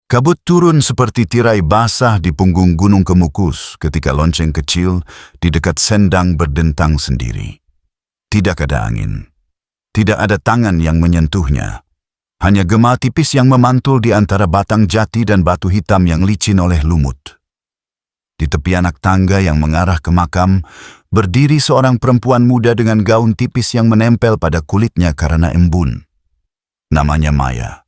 Kabut turun seperti tirai basah di punggung Gunung Kemukus ketika lonceng kecil di dekat Sendang berdentang sendiri. Tidak ada angin. Tidak ada tangan yang menyentuhnya. Hanya gema tipis yang memantul di antara batang jati dan batu hitam yang licin oleh lumut. Di tepi anak tangga yang mengarah ke makam, berdiri seorang perempuan muda dengan gaun tipis yang menempel pada kulitnya karena embun. Namanya Maya.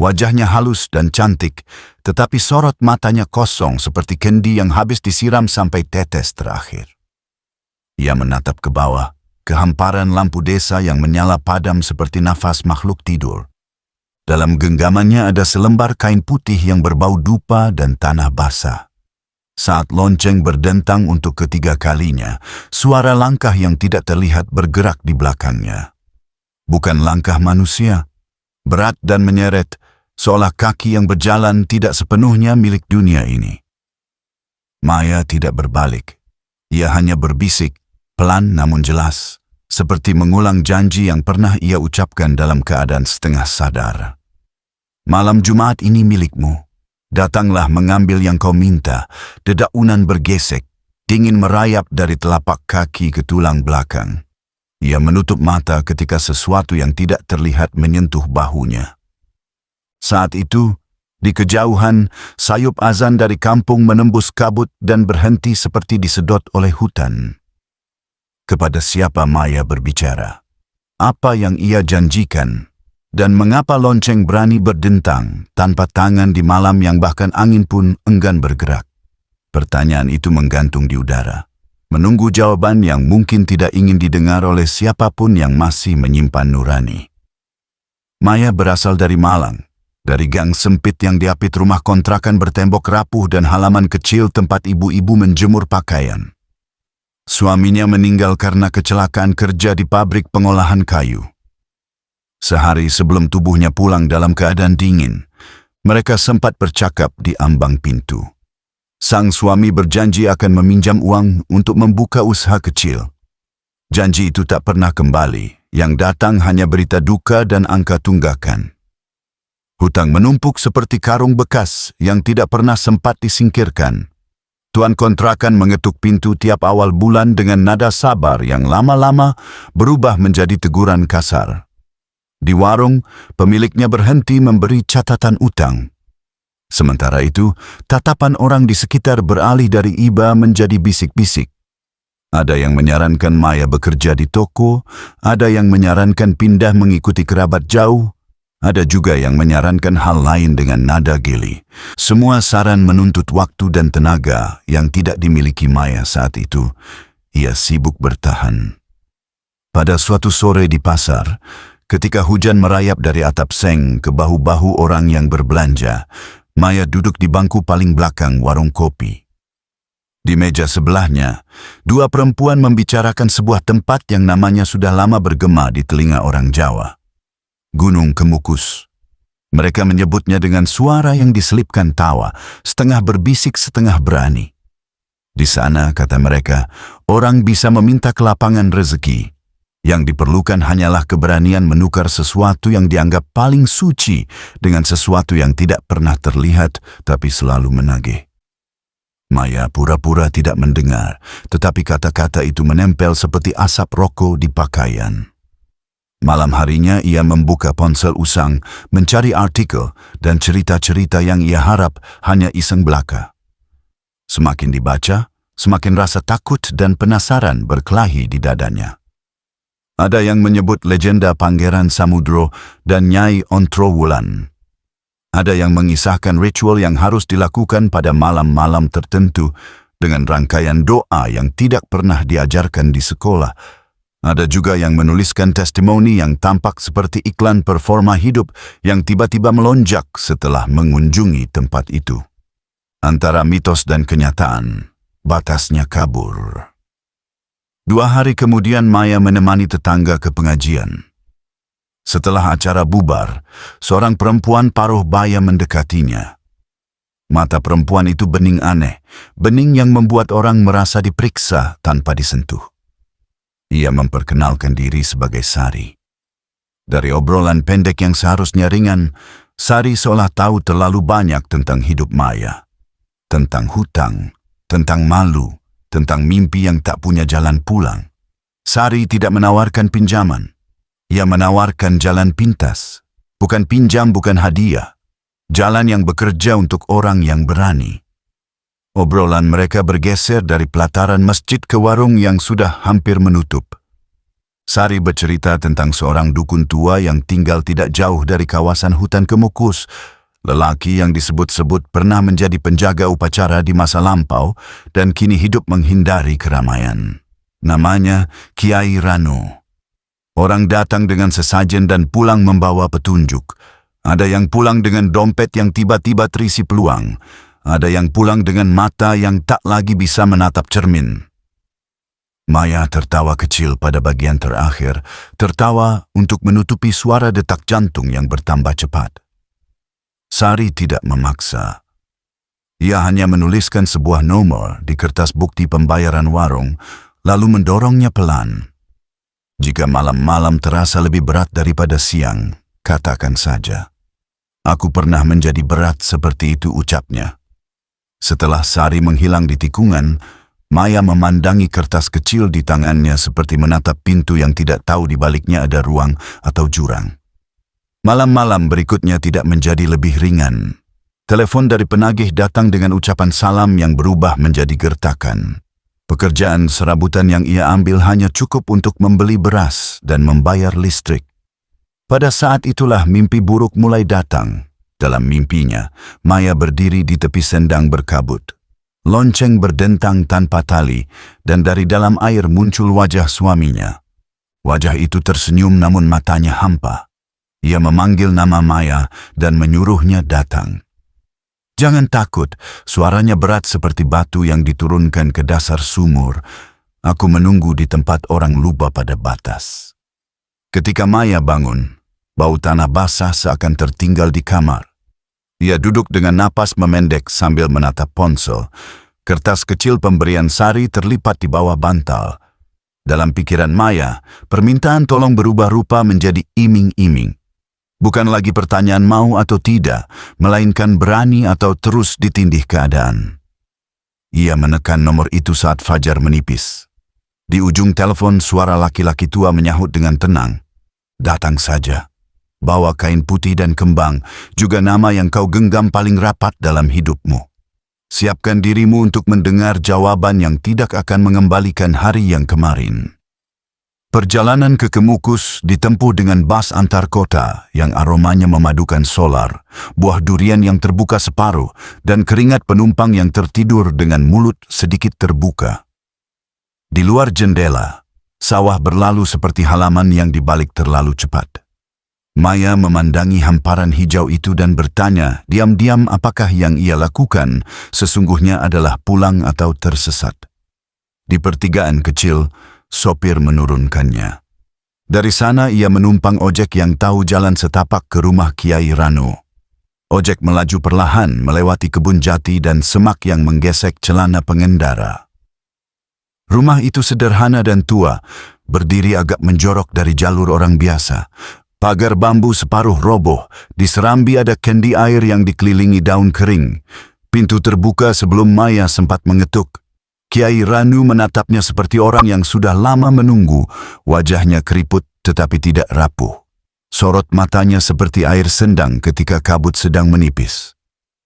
Wajahnya halus dan cantik, tetapi sorot matanya kosong seperti kendi yang habis disiram sampai tetes terakhir. Ia menatap ke bawah, ke hamparan lampu desa yang menyala padam seperti nafas makhluk tidur. Dalam genggamannya ada selembar kain putih yang berbau dupa dan tanah basah. Saat lonceng berdentang untuk ketiga kalinya, suara langkah yang tidak terlihat bergerak di belakangnya. Bukan langkah manusia, berat dan menyeret, seolah kaki yang berjalan tidak sepenuhnya milik dunia ini. Maya tidak berbalik. Ia hanya berbisik, pelan namun jelas, seperti mengulang janji yang pernah ia ucapkan dalam keadaan setengah sadar. Malam Jumat ini milikmu. Datanglah mengambil yang kau minta. Dedaunan bergesek, dingin merayap dari telapak kaki ke tulang belakang. Ia menutup mata ketika sesuatu yang tidak terlihat menyentuh bahunya. Saat itu, di kejauhan, sayup azan dari kampung menembus kabut dan berhenti seperti disedot oleh hutan. Kepada siapa Maya berbicara? Apa yang ia janjikan? Dan mengapa lonceng berani berdentang tanpa tangan di malam yang bahkan angin pun enggan bergerak? Pertanyaan itu menggantung di udara, menunggu jawaban yang mungkin tidak ingin didengar oleh siapapun yang masih menyimpan nurani. Maya berasal dari Malang. Dari gang sempit yang diapit rumah kontrakan bertembok rapuh dan halaman kecil tempat ibu-ibu menjemur pakaian. Suaminya meninggal karena kecelakaan kerja di pabrik pengolahan kayu. Sehari sebelum tubuhnya pulang dalam keadaan dingin, mereka sempat bercakap di ambang pintu. Sang suami berjanji akan meminjam uang untuk membuka usaha kecil. Janji itu tak pernah kembali, yang datang hanya berita duka dan angka tunggakan. Hutang menumpuk seperti karung bekas yang tidak pernah sempat disingkirkan. Tuan kontrakan mengetuk pintu tiap awal bulan dengan nada sabar yang lama-lama berubah menjadi teguran kasar. Di warung, pemiliknya berhenti memberi catatan utang. Sementara itu, tatapan orang di sekitar beralih dari iba menjadi bisik-bisik. Ada yang menyarankan Maya bekerja di toko, ada yang menyarankan pindah mengikuti kerabat jauh, ada juga yang menyarankan hal lain dengan nada geli. Semua saran menuntut waktu dan tenaga yang tidak dimiliki Maya saat itu. Ia sibuk bertahan. Pada suatu sore di pasar, ketika hujan merayap dari atap seng ke bahu-bahu orang yang berbelanja, Maya duduk di bangku paling belakang warung kopi. Di meja sebelahnya, dua perempuan membicarakan sebuah tempat yang namanya sudah lama bergema di telinga orang Jawa. Gunung Kemukus. Mereka menyebutnya dengan suara yang diselipkan tawa, setengah berbisik setengah berani. Di sana, kata mereka, orang bisa meminta kelapangan rezeki. Yang diperlukan hanyalah keberanian menukar sesuatu yang dianggap paling suci dengan sesuatu yang tidak pernah terlihat tapi selalu menagih. Maya pura-pura tidak mendengar, tetapi kata-kata itu menempel seperti asap rokok di pakaian. Malam harinya ia membuka ponsel usang, mencari artikel dan cerita-cerita yang ia harap hanya iseng belaka. Semakin dibaca, semakin rasa takut dan penasaran berkelahi di dadanya. Ada yang menyebut legenda Pangeran Samudro dan Nyai Ontrowulan. Ada yang mengisahkan ritual yang harus dilakukan pada malam-malam tertentu dengan rangkaian doa yang tidak pernah diajarkan di sekolah. Ada juga yang menuliskan testimoni yang tampak seperti iklan performa hidup yang tiba-tiba melonjak setelah mengunjungi tempat itu. Antara mitos dan kenyataan, batasnya kabur. 2 hari kemudian Maya menemani tetangga ke pengajian. Setelah acara bubar, seorang perempuan paruh baya mendekatinya. Mata perempuan itu bening aneh, bening yang membuat orang merasa diperiksa tanpa disentuh. Ia memperkenalkan diri sebagai Sari. Dari obrolan pendek yang seharusnya ringan, Sari seolah tahu terlalu banyak tentang hidup Maya. Tentang hutang, tentang malu, tentang mimpi yang tak punya jalan pulang. Sari tidak menawarkan pinjaman. Ia menawarkan jalan pintas. Bukan pinjam, bukan hadiah. Jalan yang bekerja untuk orang yang berani. Obrolan mereka bergeser dari pelataran masjid ke warung yang sudah hampir menutup. Sari bercerita tentang seorang dukun tua yang tinggal tidak jauh dari kawasan hutan Kemukus. Lelaki yang disebut-sebut pernah menjadi penjaga upacara di masa lampau dan kini hidup menghindari keramaian. Namanya Kiai Ranu. Orang datang dengan sesajen dan pulang membawa petunjuk. Ada yang pulang dengan dompet yang tiba-tiba terisi peluang. Ada yang pulang dengan mata yang tak lagi bisa menatap cermin. Maya tertawa kecil pada bagian terakhir, tertawa untuk menutupi suara detak jantung yang bertambah cepat. Sari tidak memaksa. Ia hanya menuliskan sebuah nomor di kertas bukti pembayaran warung, lalu mendorongnya pelan. Jika malam-malam terasa lebih berat daripada siang, katakan saja. Aku pernah menjadi berat seperti itu, ucapnya. Setelah Sari menghilang di tikungan, Maya memandangi kertas kecil di tangannya seperti menatap pintu yang tidak tahu di baliknya ada ruang atau jurang. Malam-malam berikutnya tidak menjadi lebih ringan. Telepon dari penagih datang dengan ucapan salam yang berubah menjadi gertakan. Pekerjaan serabutan yang ia ambil hanya cukup untuk membeli beras dan membayar listrik. Pada saat itulah mimpi buruk mulai datang. Dalam mimpinya, Maya berdiri di tepi sendang berkabut. Lonceng berdentang tanpa tali, dan dari dalam air muncul wajah suaminya. Wajah itu tersenyum namun matanya hampa. Ia memanggil nama Maya dan menyuruhnya datang. Jangan takut, suaranya berat seperti batu yang diturunkan ke dasar sumur. Aku menunggu di tempat orang lupa pada batas. Ketika Maya bangun, bau tanah basah seakan tertinggal di kamar. Ia duduk dengan napas memendek sambil menatap ponsel. Kertas kecil pemberian Sari terlipat di bawah bantal. Dalam pikiran Maya, permintaan tolong berubah rupa menjadi iming-iming. Bukan lagi pertanyaan mau atau tidak, melainkan berani atau terus ditindih keadaan. Ia menekan nomor itu saat fajar menipis. Di ujung telepon suara laki-laki tua menyahut dengan tenang. Datang saja. Bawa kain putih dan kembang, juga nama yang kau genggam paling rapat dalam hidupmu. Siapkan dirimu untuk mendengar jawaban yang tidak akan mengembalikan hari yang kemarin. Perjalanan ke Kemukus ditempuh dengan bas antar kota yang aromanya memadukan solar, buah durian yang terbuka separuh, dan keringat penumpang yang tertidur dengan mulut sedikit terbuka. Di luar jendela, sawah berlalu seperti halaman yang dibalik terlalu cepat. Maya memandangi hamparan hijau itu dan bertanya diam-diam apakah yang ia lakukan sesungguhnya adalah pulang atau tersesat. Di pertigaan kecil, sopir menurunkannya. Dari sana ia menumpang ojek yang tahu jalan setapak ke rumah Kiai Ranu. Ojek melaju perlahan melewati kebun jati dan semak yang menggesek celana pengendara. Rumah itu sederhana dan tua, berdiri agak menjorok dari jalur orang biasa. Pagar bambu separuh roboh, di serambi ada kendi air yang dikelilingi daun kering. Pintu terbuka sebelum Maya sempat mengetuk. Kiai Ranu menatapnya seperti orang yang sudah lama menunggu, wajahnya keriput tetapi tidak rapuh. Sorot matanya seperti air sendang ketika kabut sedang menipis.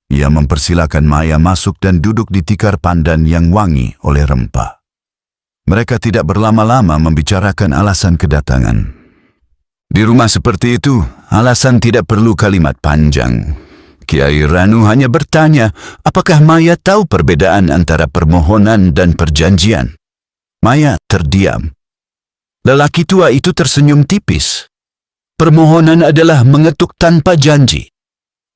Ia mempersilakan Maya masuk dan duduk di tikar pandan yang wangi oleh rempah. Mereka tidak berlama-lama membicarakan alasan kedatangan. Di rumah seperti itu, alasan tidak perlu kalimat panjang. Kiai Ranu hanya bertanya, apakah Maya tahu perbedaan antara permohonan dan perjanjian? Maya terdiam. Lelaki tua itu tersenyum tipis. Permohonan adalah mengetuk tanpa janji.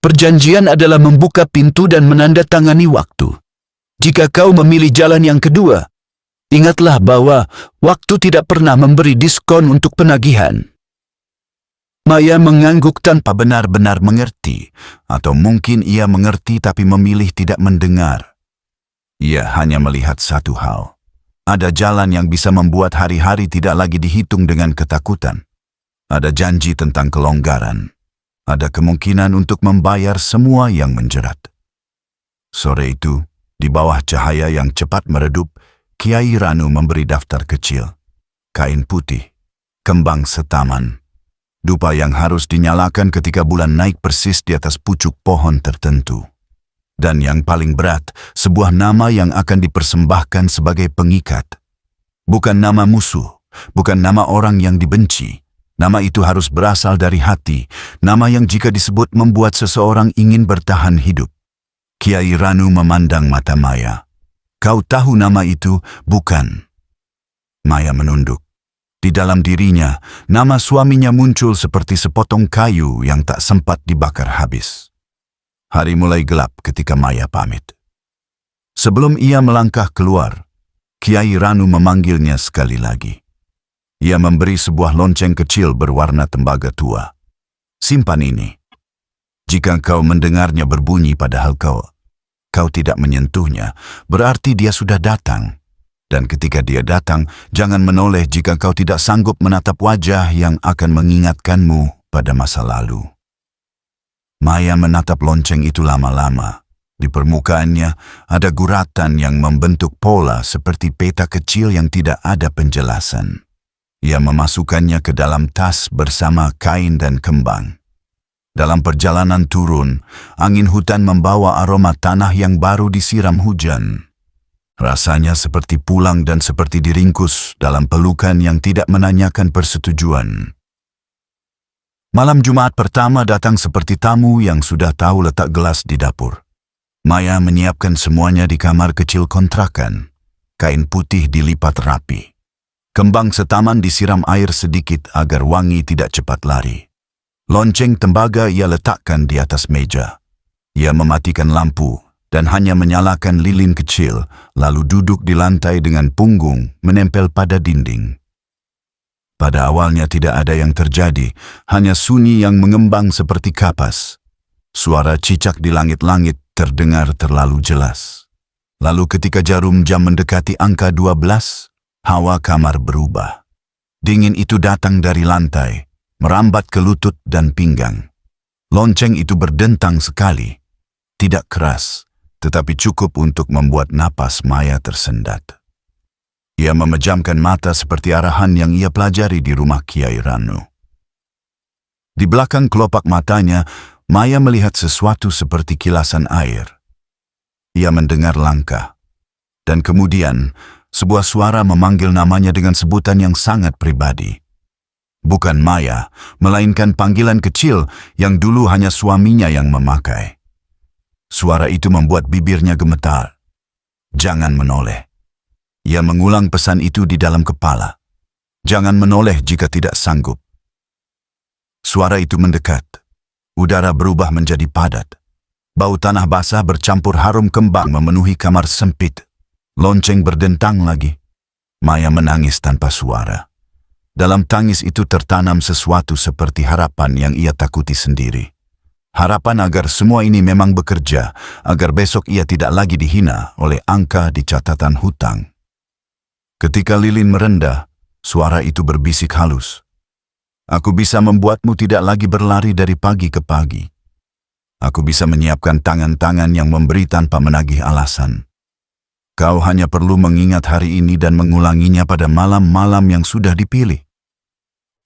Perjanjian adalah membuka pintu dan menandatangani waktu. Jika kau memilih jalan yang kedua, ingatlah bahwa waktu tidak pernah memberi diskon untuk penagihan. Maya mengangguk tanpa benar-benar mengerti, atau mungkin ia mengerti tapi memilih tidak mendengar. Ia hanya melihat satu hal. Ada jalan yang bisa membuat hari-hari tidak lagi dihitung dengan ketakutan. Ada janji tentang kelonggaran. Ada kemungkinan untuk membayar semua yang menjerat. Sore itu, di bawah cahaya yang cepat meredup, Kiai Ranu memberi daftar kecil. Kain putih, kembang setaman, dupa yang harus dinyalakan ketika bulan naik persis di atas pucuk pohon tertentu. Dan yang paling berat, sebuah nama yang akan dipersembahkan sebagai pengikat. Bukan nama musuh, bukan nama orang yang dibenci. Nama itu harus berasal dari hati, nama yang jika disebut membuat seseorang ingin bertahan hidup. Kiai Ranu memandang mata Maya. Kau tahu nama itu, bukan? Maya menunduk. Di dalam dirinya, nama suaminya muncul seperti sepotong kayu yang tak sempat dibakar habis. Hari mulai gelap ketika Maya pamit. Sebelum ia melangkah keluar, Kiai Ranu memanggilnya sekali lagi. Ia memberi sebuah lonceng kecil berwarna tembaga tua. Simpan ini. Jika kau mendengarnya berbunyi padahal kau tidak menyentuhnya, berarti dia sudah datang. Dan ketika dia datang, jangan menoleh jika kau tidak sanggup menatap wajah yang akan mengingatkanmu pada masa lalu. Maya menatap lonceng itu lama-lama. Di permukaannya ada guratan yang membentuk pola seperti peta kecil yang tidak ada penjelasan. Ia memasukkannya ke dalam tas bersama kain dan kembang. Dalam perjalanan turun, angin hutan membawa aroma tanah yang baru disiram hujan. Rasanya seperti pulang dan seperti diringkus dalam pelukan yang tidak menanyakan persetujuan. Malam Jumat pertama datang seperti tamu yang sudah tahu letak gelas di dapur. Maya menyiapkan semuanya di kamar kecil kontrakan. Kain putih dilipat rapi. Kembang setaman disiram air sedikit agar wangi tidak cepat lari. Lonceng tembaga ia letakkan di atas meja. Ia mematikan lampu dan hanya menyalakan lilin kecil, lalu duduk di lantai dengan punggung menempel pada dinding. Pada awalnya tidak ada yang terjadi, hanya sunyi yang mengembang seperti kapas. Suara cicak di langit-langit terdengar terlalu jelas. Lalu ketika jarum jam mendekati angka 12, hawa kamar berubah. Dingin itu datang dari lantai, merambat ke lutut dan pinggang. Lonceng itu berdentang sekali. Tidak keras, tetapi cukup untuk membuat napas Maya tersendat. Ia memejamkan mata seperti arahan yang ia pelajari di rumah Kiai Ranu. Di belakang kelopak matanya, Maya melihat sesuatu seperti kilasan air. Ia mendengar langkah. Dan kemudian, sebuah suara memanggil namanya dengan sebutan yang sangat pribadi. Bukan Maya, melainkan panggilan kecil yang dulu hanya suaminya yang memakai. Suara itu membuat bibirnya gemetar. Jangan menoleh. Ia mengulang pesan itu di dalam kepala. Jangan menoleh jika tidak sanggup. Suara itu mendekat. Udara berubah menjadi padat. Bau tanah basah bercampur harum kembang memenuhi kamar sempit. Lonceng berdentang lagi. Maya menangis tanpa suara. Dalam tangis itu tertanam sesuatu seperti harapan yang ia takuti sendiri. Harapan agar semua ini memang bekerja, agar besok ia tidak lagi dihina oleh angka di catatan hutang. Ketika lilin merendah, suara itu berbisik halus. Aku bisa membuatmu tidak lagi berlari dari pagi ke pagi. Aku bisa menyiapkan tangan-tangan yang memberi tanpa menagih alasan. Kau hanya perlu mengingat hari ini dan mengulanginya pada malam-malam yang sudah dipilih.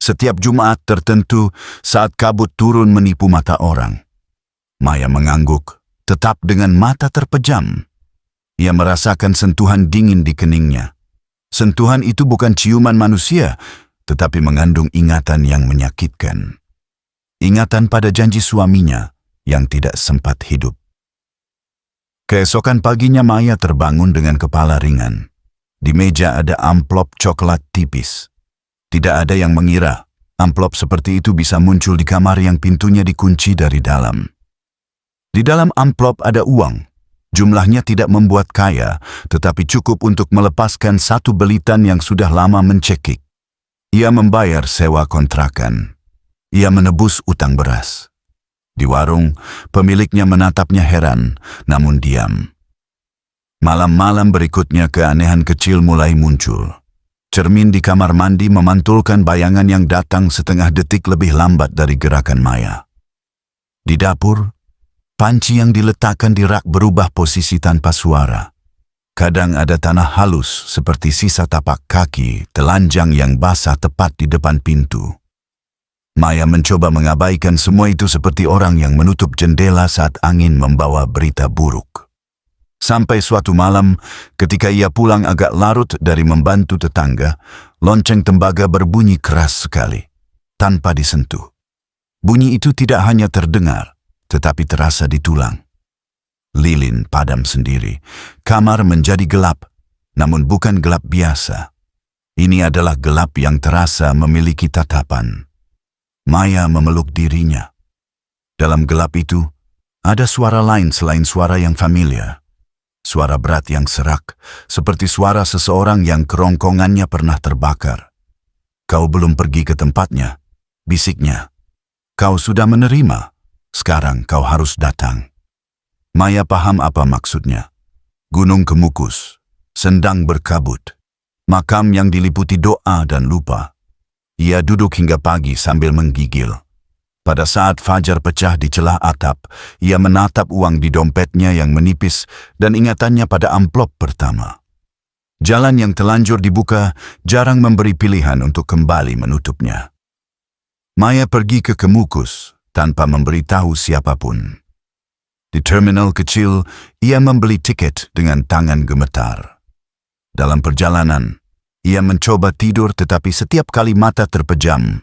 Setiap Jumat tertentu saat kabut turun menipu mata orang. Maya mengangguk, tetap dengan mata terpejam. Ia merasakan sentuhan dingin di keningnya. Sentuhan itu bukan ciuman manusia, tetapi mengandung ingatan yang menyakitkan. Ingatan pada janji suaminya yang tidak sempat hidup. Keesokan paginya Maya terbangun dengan kepala ringan. Di meja ada amplop coklat tipis. Tidak ada yang mengira amplop seperti itu bisa muncul di kamar yang pintunya dikunci dari dalam. Di dalam amplop ada uang. Jumlahnya tidak membuat kaya, tetapi cukup untuk melepaskan satu belitan yang sudah lama mencekik. Ia membayar sewa kontrakan. Ia menebus utang beras. Di warung, pemiliknya menatapnya heran, namun diam. Malam-malam berikutnya keanehan kecil mulai muncul. Cermin di kamar mandi memantulkan bayangan yang datang setengah detik lebih lambat dari gerakan Maya. Di dapur, panci yang diletakkan di rak berubah posisi tanpa suara. Kadang ada tanah halus seperti sisa tapak kaki telanjang yang basah tepat di depan pintu. Maya mencoba mengabaikan semua itu seperti orang yang menutup jendela saat angin membawa berita buruk. Sampai suatu malam, ketika ia pulang agak larut dari membantu tetangga, lonceng tembaga berbunyi keras sekali, tanpa disentuh. Bunyi itu tidak hanya terdengar, tetapi terasa di tulang. Lilin padam sendiri. Kamar menjadi gelap, namun bukan gelap biasa. Ini adalah gelap yang terasa memiliki tatapan. Maya memeluk dirinya. Dalam gelap itu, ada suara lain selain suara yang familiar. Suara berat yang serak, seperti suara seseorang yang kerongkongannya pernah terbakar. Kau belum pergi ke tempatnya, bisiknya. Kau sudah menerima, sekarang kau harus datang. Maya paham apa maksudnya. Gunung Kemukus, sendang berkabut, makam yang diliputi doa dan lupa. Ia duduk hingga pagi sambil menggigil. Pada saat fajar pecah di celah atap, ia menatap uang di dompetnya yang menipis dan ingatannya pada amplop pertama. Jalan yang telanjur dibuka jarang memberi pilihan untuk kembali menutupnya. Maya pergi ke Kemukus tanpa memberitahu siapapun. Di terminal kecil, ia membeli tiket dengan tangan gemetar. Dalam perjalanan, ia mencoba tidur tetapi setiap kali mata terpejam,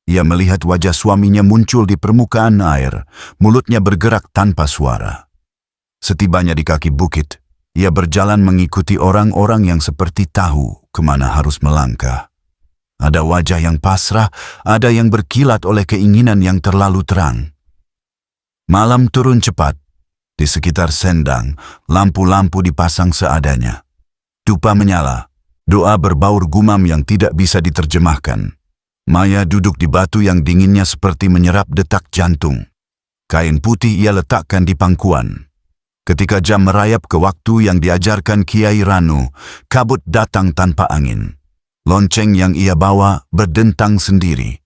ia melihat wajah suaminya muncul di permukaan air, mulutnya bergerak tanpa suara. Setibanya di kaki bukit, ia berjalan mengikuti orang-orang yang seperti tahu kemana harus melangkah. Ada wajah yang pasrah, ada yang berkilat oleh keinginan yang terlalu terang. Malam turun cepat. Di sekitar sendang, lampu-lampu dipasang seadanya. Dupa menyala, doa berbaur gumam yang tidak bisa diterjemahkan. Maya duduk di batu yang dinginnya seperti menyerap detak jantung. Kain putih ia letakkan di pangkuan. Ketika jam merayap ke waktu yang diajarkan Kiai Ranu, kabut datang tanpa angin. Lonceng yang ia bawa berdentang sendiri.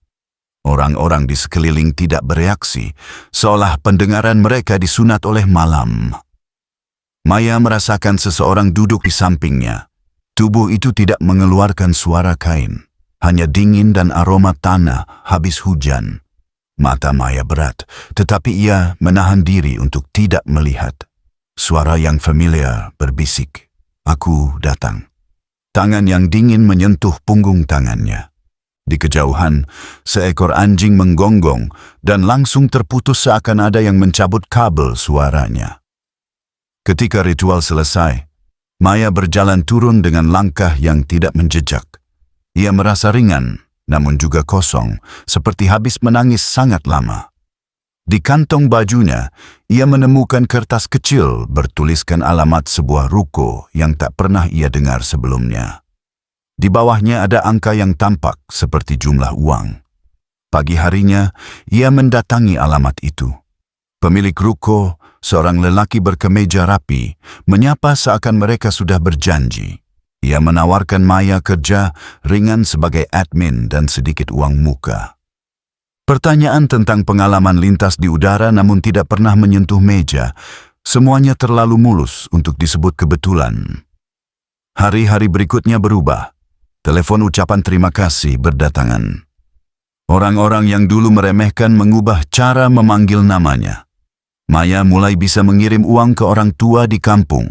Orang-orang di sekeliling tidak bereaksi, seolah pendengaran mereka disunat oleh malam. Maya merasakan seseorang duduk di sampingnya. Tubuh itu tidak mengeluarkan suara kain, hanya dingin dan aroma tanah habis hujan. Mata Maya berat, tetapi ia menahan diri untuk tidak melihat. Suara yang familiar berbisik, "Aku datang." Tangan yang dingin menyentuh punggung tangannya. Di kejauhan, seekor anjing menggonggong dan langsung terputus seakan ada yang mencabut kabel suaranya. Ketika ritual selesai, Maya berjalan turun dengan langkah yang tidak menjejak. Ia merasa ringan, namun juga kosong, seperti habis menangis sangat lama. Di kantong bajunya, ia menemukan kertas kecil bertuliskan alamat sebuah ruko yang tak pernah ia dengar sebelumnya. Di bawahnya ada angka yang tampak seperti jumlah uang. Pagi harinya, ia mendatangi alamat itu. Pemilik ruko, seorang lelaki berkemeja rapi, menyapa seakan mereka sudah berjanji. Ia menawarkan Maya kerja ringan sebagai admin dan sedikit uang muka. Pertanyaan tentang pengalaman lintas di udara namun tidak pernah menyentuh meja. Semuanya terlalu mulus untuk disebut kebetulan. Hari-hari berikutnya berubah. Telepon ucapan terima kasih berdatangan. Orang-orang yang dulu meremehkan mengubah cara memanggil namanya. Maya mulai bisa mengirim uang ke orang tua di kampung.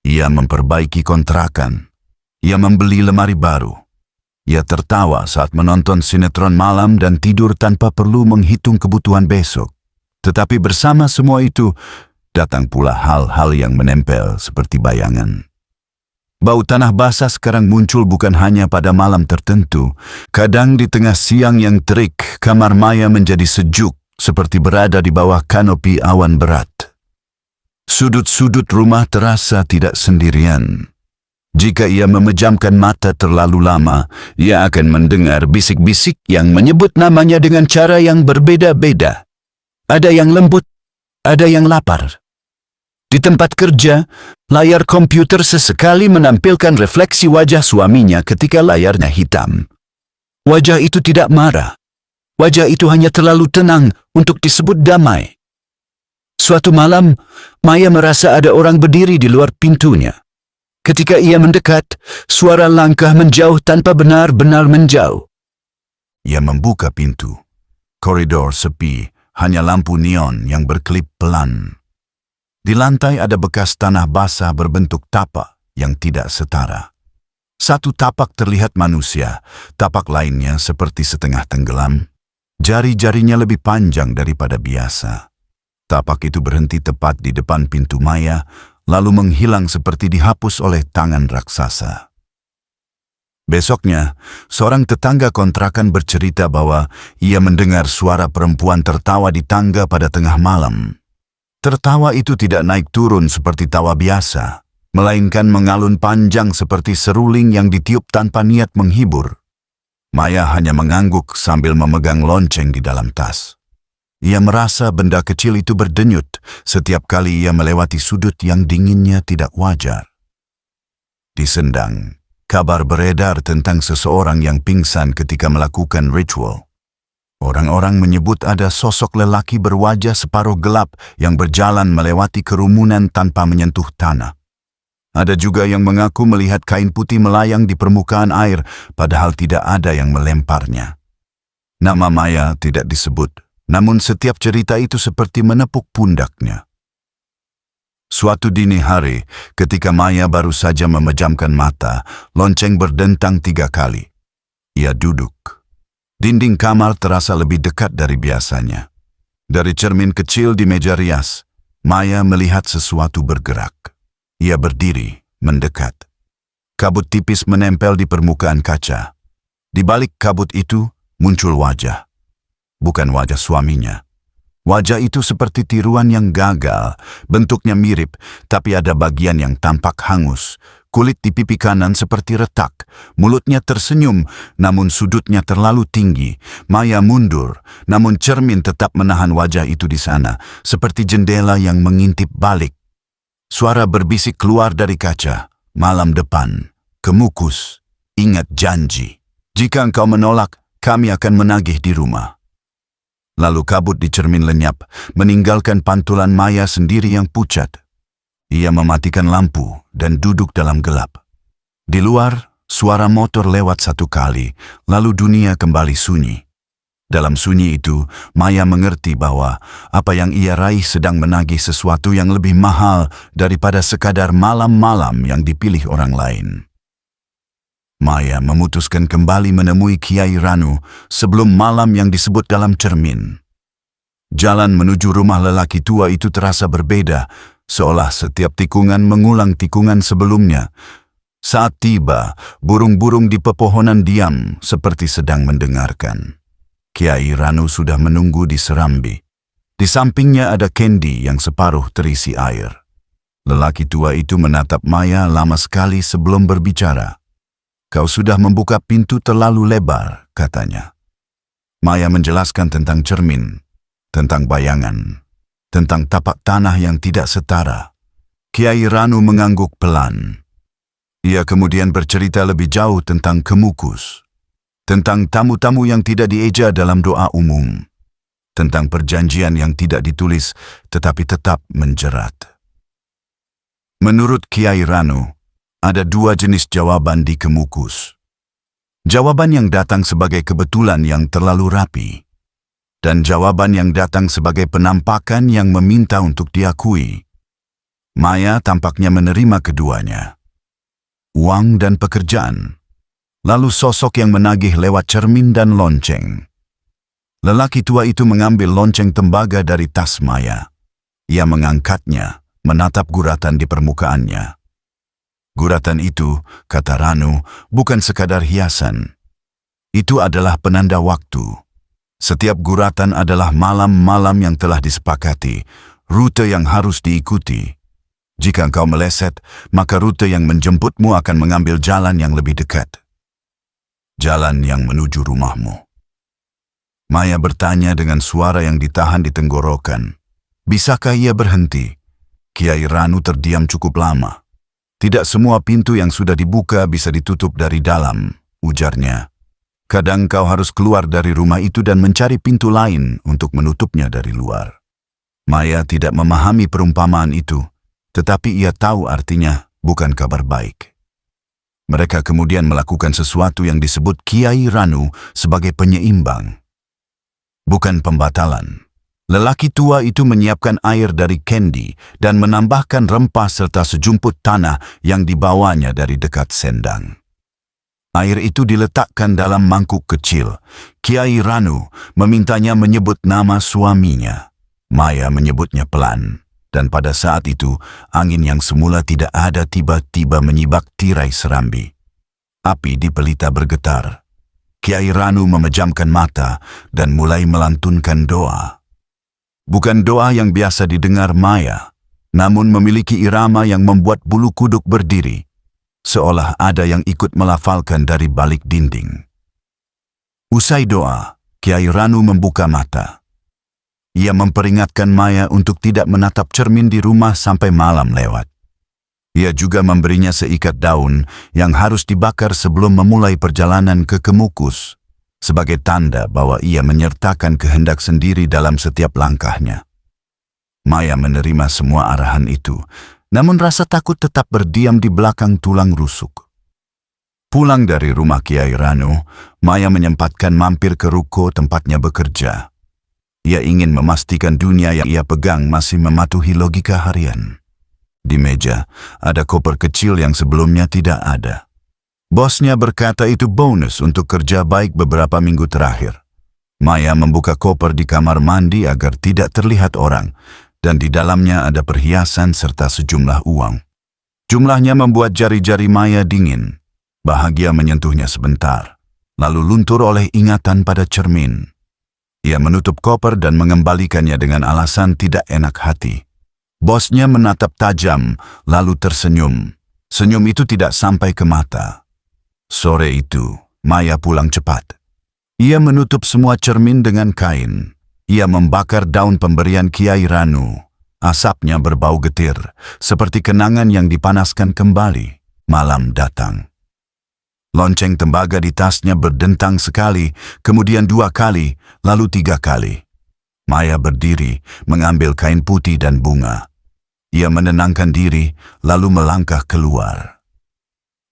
Ia memperbaiki kontrakan. Ia membeli lemari baru. Ia tertawa saat menonton sinetron malam dan tidur tanpa perlu menghitung kebutuhan besok. Tetapi bersama semua itu, datang pula hal-hal yang menempel seperti bayangan. Bau tanah basah sekarang muncul bukan hanya pada malam tertentu. Kadang di tengah siang yang terik, kamar Maya menjadi sejuk, seperti berada di bawah kanopi awan berat. Sudut-sudut rumah terasa tidak sendirian. Jika ia memejamkan mata terlalu lama, ia akan mendengar bisik-bisik yang menyebut namanya dengan cara yang berbeda-beda. Ada yang lembut, ada yang lapar. Di tempat kerja, layar komputer sesekali menampilkan refleksi wajah suaminya ketika layarnya hitam. Wajah itu tidak marah. Wajah itu hanya terlalu tenang untuk disebut damai. Suatu malam, Maya merasa ada orang berdiri di luar pintunya. Ketika ia mendekat, suara langkah menjauh tanpa benar-benar menjauh. Ia membuka pintu. Koridor sepi, hanya lampu neon yang berkelip pelan. Di lantai ada bekas tanah basah berbentuk tapak yang tidak setara. Satu tapak terlihat manusia, tapak lainnya seperti setengah tenggelam. Jari-jarinya lebih panjang daripada biasa. Tapak itu berhenti tepat di depan pintu Maya, lalu menghilang seperti dihapus oleh tangan raksasa. Besoknya, seorang tetangga kontrakan bercerita bahwa ia mendengar suara perempuan tertawa di tangga pada tengah malam. Tertawa itu tidak naik turun seperti tawa biasa, melainkan mengalun panjang seperti seruling yang ditiup tanpa niat menghibur. Maya hanya mengangguk sambil memegang lonceng di dalam tas. Ia merasa benda kecil itu berdenyut setiap kali ia melewati sudut yang dinginnya tidak wajar. Di Sendang, kabar beredar tentang seseorang yang pingsan ketika melakukan ritual. Orang-orang menyebut ada sosok lelaki berwajah separuh gelap yang berjalan melewati kerumunan tanpa menyentuh tanah. Ada juga yang mengaku melihat kain putih melayang di permukaan air, padahal tidak ada yang melemparnya. Nama Maya tidak disebut. Namun setiap cerita itu seperti menepuk pundaknya. Suatu dini hari, ketika Maya baru saja memejamkan mata, lonceng berdentang 3 kali. Ia duduk. Dinding kamar terasa lebih dekat dari biasanya. Dari cermin kecil di meja rias, Maya melihat sesuatu bergerak. Ia berdiri, mendekat. Kabut tipis menempel di permukaan kaca. Di balik kabut itu muncul wajah. Bukan wajah suaminya. Wajah itu seperti tiruan yang gagal, bentuknya mirip, tapi ada bagian yang tampak hangus. Kulit di pipi kanan seperti retak, mulutnya tersenyum, namun sudutnya terlalu tinggi. Maya mundur, namun cermin tetap menahan wajah itu di sana, seperti jendela yang mengintip balik. Suara berbisik keluar dari kaca, malam depan, Kemukus, ingat janji. Jika engkau menolak, kami akan menagih di rumah. Lalu kabut di cermin lenyap, meninggalkan pantulan Maya sendiri yang pucat. Ia mematikan lampu dan duduk dalam gelap. Di luar, suara motor lewat 1 kali, lalu dunia kembali sunyi. Dalam sunyi itu, Maya mengerti bahwa apa yang ia raih sedang menagih sesuatu yang lebih mahal daripada sekadar malam-malam yang dipilih orang lain. Maya memutuskan kembali menemui Kiai Ranu sebelum malam yang disebut dalam cermin. Jalan menuju rumah lelaki tua itu terasa berbeda, seolah setiap tikungan mengulang tikungan sebelumnya. Saat tiba, burung-burung di pepohonan diam seperti sedang mendengarkan. Kiai Ranu sudah menunggu di serambi. Di sampingnya ada kendi yang separuh terisi air. Lelaki tua itu menatap Maya lama sekali sebelum berbicara. Kau sudah membuka pintu terlalu lebar, katanya. Maya menjelaskan tentang cermin, tentang bayangan, tentang tapak tanah yang tidak setara. Kiai Ranu mengangguk pelan. Ia kemudian bercerita lebih jauh tentang Kemukus, tentang tamu-tamu yang tidak dieja dalam doa umum, tentang perjanjian yang tidak ditulis tetapi tetap menjerat. Menurut Kiai Ranu, ada 2 jenis jawaban di Kemukus. Jawaban yang datang sebagai kebetulan yang terlalu rapi, dan jawaban yang datang sebagai penampakan yang meminta untuk diakui. Maya tampaknya menerima keduanya. Uang dan pekerjaan, lalu sosok yang menagih lewat cermin dan lonceng. Lelaki tua itu mengambil lonceng tembaga dari tas Maya. Ia mengangkatnya, menatap guratan di permukaannya. Guratan itu, kata Ranu, bukan sekadar hiasan. Itu adalah penanda waktu. Setiap guratan adalah malam-malam yang telah disepakati, rute yang harus diikuti. Jika engkau meleset, maka rute yang menjemputmu akan mengambil jalan yang lebih dekat. Jalan yang menuju rumahmu. Maya bertanya dengan suara yang ditahan di tenggorokan. Bisakah ia berhenti? Kiai Ranu terdiam cukup lama. Tidak semua pintu yang sudah dibuka bisa ditutup dari dalam, ujarnya. Kadang kau harus keluar dari rumah itu dan mencari pintu lain untuk menutupnya dari luar. Maya tidak memahami perumpamaan itu, tetapi ia tahu artinya bukan kabar baik. Mereka kemudian melakukan sesuatu yang disebut Kiai Ranu sebagai penyeimbang. Bukan pembatalan. Lelaki tua itu menyiapkan air dari kendi dan menambahkan rempah serta sejumput tanah yang dibawanya dari dekat sendang. Air itu diletakkan dalam mangkuk kecil. Kiai Ranu memintanya menyebut nama suaminya. Maya menyebutnya pelan, dan pada saat itu angin yang semula tidak ada tiba-tiba menyibak tirai serambi. Api di pelita bergetar. Kiai Ranu memejamkan mata dan mulai melantunkan doa. Bukan doa yang biasa didengar Maya, namun memiliki irama yang membuat bulu kuduk berdiri, seolah ada yang ikut melafalkan dari balik dinding. Usai doa, Kiai Ranu membuka mata. Ia memperingatkan Maya untuk tidak menatap cermin di rumah sampai malam lewat. Ia juga memberinya seikat daun yang harus dibakar sebelum memulai perjalanan ke Kemukus, sebagai tanda bahwa ia menyertakan kehendak sendiri dalam setiap langkahnya. Maya menerima semua arahan itu, namun rasa takut tetap berdiam di belakang tulang rusuk. Pulang dari rumah Kiai Ranu, Maya menyempatkan mampir ke ruko tempatnya bekerja. Ia ingin memastikan dunia yang ia pegang masih mematuhi logika harian. Di meja, ada koper kecil yang sebelumnya tidak ada. Bosnya berkata itu bonus untuk kerja baik beberapa minggu terakhir. Maya membuka koper di kamar mandi agar tidak terlihat orang, dan di dalamnya ada perhiasan serta sejumlah uang. Jumlahnya membuat jari-jari Maya dingin. Bahagia menyentuhnya sebentar, lalu luntur oleh ingatan pada cermin. Ia menutup koper dan mengembalikannya dengan alasan tidak enak hati. Bosnya menatap tajam, lalu tersenyum. Senyum itu tidak sampai ke mata. Sore itu, Maya pulang cepat. Ia menutup semua cermin dengan kain. Ia membakar daun pemberian Kiai Ranu. Asapnya berbau getir, seperti kenangan yang dipanaskan kembali. Malam datang. Lonceng tembaga di tasnya berdentang sekali, kemudian 2 kali, lalu 3 kali. Maya berdiri, mengambil kain putih dan bunga. Ia menenangkan diri, lalu melangkah keluar.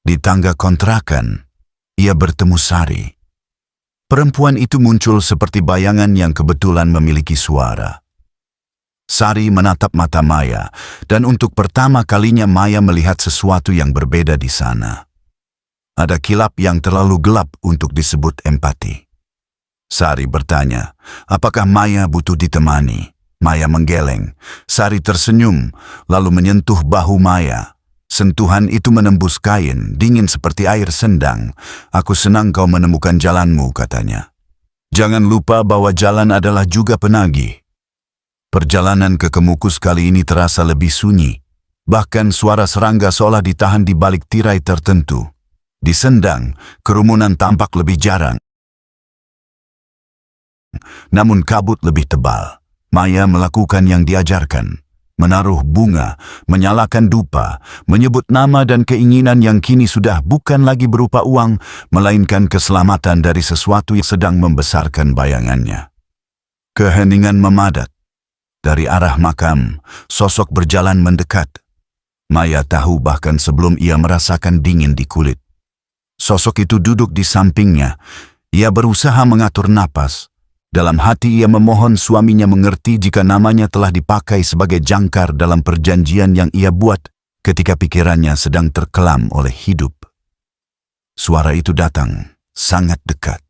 Di tangga kontrakan, ia bertemu Sari. Perempuan itu muncul seperti bayangan yang kebetulan memiliki suara. Sari menatap mata Maya, dan untuk pertama kalinya Maya melihat sesuatu yang berbeda di sana. Ada kilap yang terlalu gelap untuk disebut empati. Sari bertanya, apakah Maya butuh ditemani? Maya menggeleng. Sari tersenyum, lalu menyentuh bahu Maya. Sentuhan itu menembus kain, dingin seperti air sendang. Aku senang kau menemukan jalanmu, katanya. Jangan lupa bahwa jalan adalah juga penagih. Perjalanan ke Kemukus kali ini terasa lebih sunyi. Bahkan suara serangga seolah ditahan di balik tirai tertentu. Di Sendang, kerumunan tampak lebih jarang. Namun kabut lebih tebal. Maya melakukan yang diajarkan. Menaruh bunga, menyalakan dupa, menyebut nama dan keinginan yang kini sudah bukan lagi berupa uang, melainkan keselamatan dari sesuatu yang sedang membesarkan bayangannya. Keheningan memadat. Dari arah makam, sosok berjalan mendekat. Maya tahu bahkan sebelum ia merasakan dingin di kulit. Sosok itu duduk di sampingnya. Ia berusaha mengatur napas. Dalam hati ia memohon suaminya mengerti jika namanya telah dipakai sebagai jangkar dalam perjanjian yang ia buat ketika pikirannya sedang terkelam oleh hidup. Suara itu datang, sangat dekat.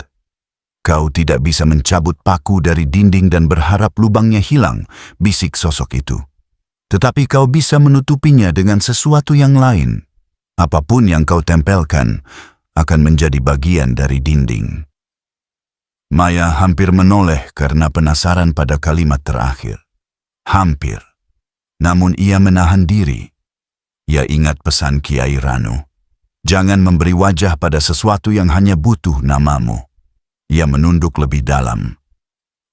Kau tidak bisa mencabut paku dari dinding dan berharap lubangnya hilang, bisik sosok itu. Tetapi kau bisa menutupinya dengan sesuatu yang lain. Apapun yang kau tempelkan akan menjadi bagian dari dinding. Maya hampir menoleh karena penasaran pada kalimat terakhir. Hampir. Namun ia menahan diri. Ia ingat pesan Kiai Ranu. Jangan memberi wajah pada sesuatu yang hanya butuh namamu. Ia menunduk lebih dalam.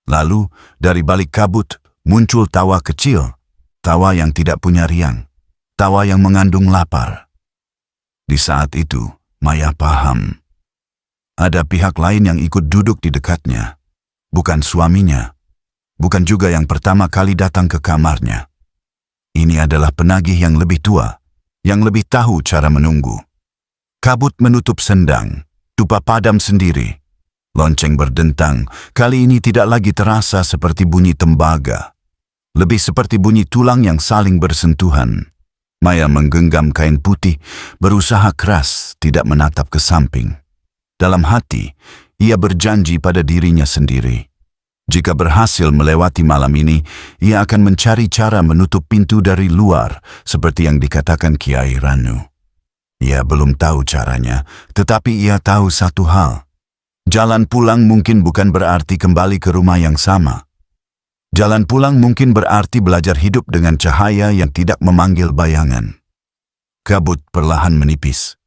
Lalu, dari balik kabut, muncul tawa kecil. Tawa yang tidak punya riang. Tawa yang mengandung lapar. Di saat itu, Maya paham. Ada pihak lain yang ikut duduk di dekatnya. Bukan suaminya. Bukan juga yang pertama kali datang ke kamarnya. Ini adalah penagih yang lebih tua, yang lebih tahu cara menunggu. Kabut menutup sendang, dupa padam sendiri. Lonceng berdentang, kali ini tidak lagi terasa seperti bunyi tembaga. Lebih seperti bunyi tulang yang saling bersentuhan. Maya menggenggam kain putih, berusaha keras tidak menatap ke samping. Dalam hati, ia berjanji pada dirinya sendiri. Jika berhasil melewati malam ini, ia akan mencari cara menutup pintu dari luar, seperti yang dikatakan Kiai Ranu. Ia belum tahu caranya, tetapi ia tahu satu hal. Jalan pulang mungkin bukan berarti kembali ke rumah yang sama. Jalan pulang mungkin berarti belajar hidup dengan cahaya yang tidak memanggil bayangan. Kabut perlahan menipis.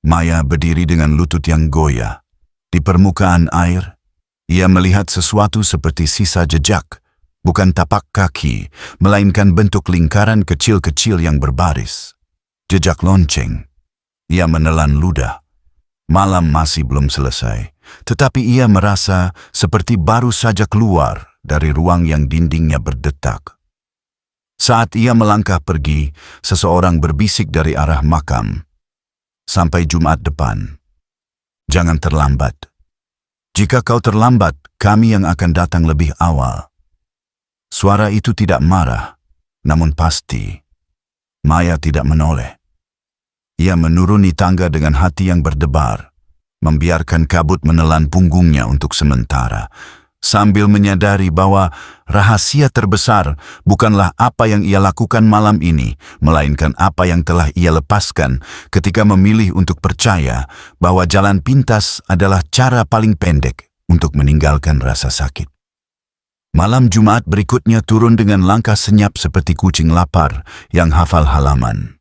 Maya berdiri dengan lutut yang goyah. Di permukaan air, ia melihat sesuatu seperti sisa jejak, bukan tapak kaki, melainkan bentuk lingkaran kecil-kecil yang berbaris. Jejak lonceng. Ia menelan ludah. Malam masih belum selesai, tetapi ia merasa seperti baru saja keluar dari ruang yang dindingnya berdetak. Saat ia melangkah pergi, seseorang berbisik dari arah makam. Sampai Jumat depan. Jangan terlambat. Jika kau terlambat, kami yang akan datang lebih awal. Suara itu tidak marah, namun pasti. Maya tidak menoleh. Ia menuruni tangga dengan hati yang berdebar, membiarkan kabut menelan punggungnya untuk sementara, sambil menyadari bahwa rahasia terbesar bukanlah apa yang ia lakukan malam ini, melainkan apa yang telah ia lepaskan ketika memilih untuk percaya bahwa jalan pintas adalah cara paling pendek untuk meninggalkan rasa sakit. Malam Jumat berikutnya turun dengan langkah senyap seperti kucing lapar yang hafal halaman.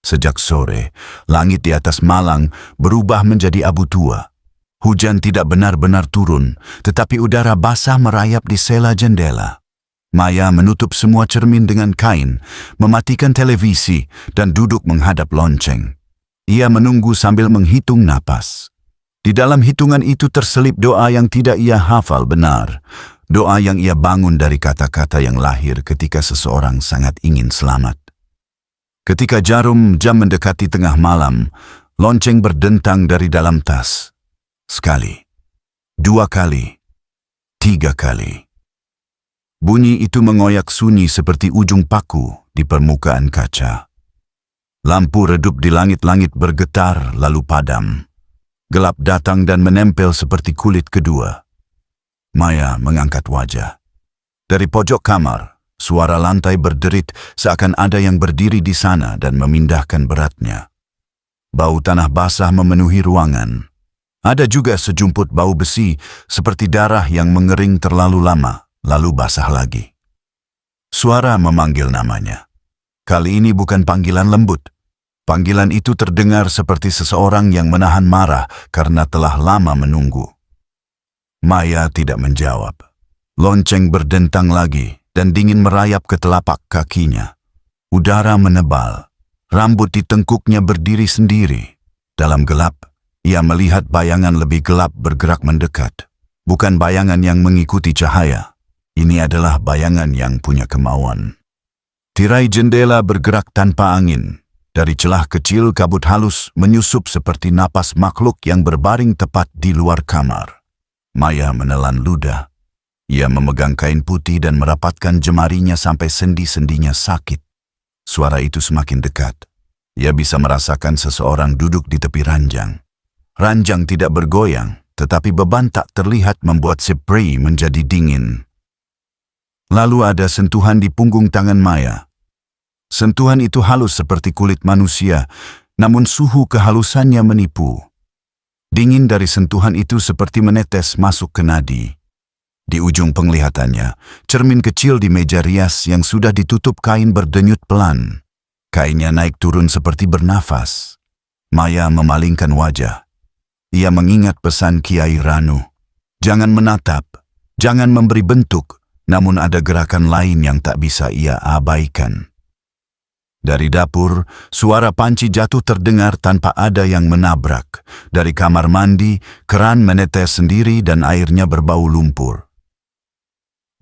Sejak sore, langit di atas Malang berubah menjadi abu tua. Hujan tidak benar-benar turun, tetapi udara basah merayap di sela jendela. Maya menutup semua cermin dengan kain, mematikan televisi, dan duduk menghadap lonceng. Ia menunggu sambil menghitung napas. Di dalam hitungan itu terselip doa yang tidak ia hafal benar. Doa yang ia bangun dari kata-kata yang lahir ketika seseorang sangat ingin selamat. Ketika jarum jam mendekati tengah malam, lonceng berdentang dari dalam tas. Sekali, 2 kali, 3 kali. Bunyi itu mengoyak sunyi seperti ujung paku di permukaan kaca. Lampu redup di langit-langit bergetar lalu padam. Gelap datang dan menempel seperti kulit kedua. Maya mengangkat wajah. Dari pojok kamar, suara lantai berderit seakan ada yang berdiri di sana dan memindahkan beratnya. Bau tanah basah memenuhi ruangan. Ada juga sejumput bau besi seperti darah yang mengering terlalu lama, lalu basah lagi. Suara memanggil namanya. Kali ini bukan panggilan lembut. Panggilan itu terdengar seperti seseorang yang menahan marah karena telah lama menunggu. Maya tidak menjawab. Lonceng berdentang lagi dan dingin merayap ke telapak kakinya. Udara menebal. Rambut di tengkuknya berdiri sendiri. Dalam gelap, ia melihat bayangan lebih gelap bergerak mendekat. Bukan bayangan yang mengikuti cahaya. Ini adalah bayangan yang punya kemauan. Tirai jendela bergerak tanpa angin. Dari celah kecil kabut halus menyusup seperti napas makhluk yang berbaring tepat di luar kamar. Maya menelan ludah. Ia memegang kain putih dan merapatkan jemarinya sampai sendi-sendinya sakit. Suara itu semakin dekat. Ia bisa merasakan seseorang duduk di tepi ranjang. Ranjang tidak bergoyang, tetapi beban tak terlihat membuat spray menjadi dingin. Lalu ada sentuhan di punggung tangan Maya. Sentuhan itu halus seperti kulit manusia, namun suhu kehalusannya menipu. Dingin dari sentuhan itu seperti menetes masuk ke nadi. Di ujung penglihatannya, cermin kecil di meja rias yang sudah ditutup kain berdenyut pelan. Kainnya naik turun seperti bernafas. Maya memalingkan wajah. Ia mengingat pesan Kiai Ranu. Jangan menatap, jangan memberi bentuk, namun ada gerakan lain yang tak bisa ia abaikan. Dari dapur, suara panci jatuh terdengar tanpa ada yang menabrak. Dari kamar mandi, keran menetes sendiri dan airnya berbau lumpur.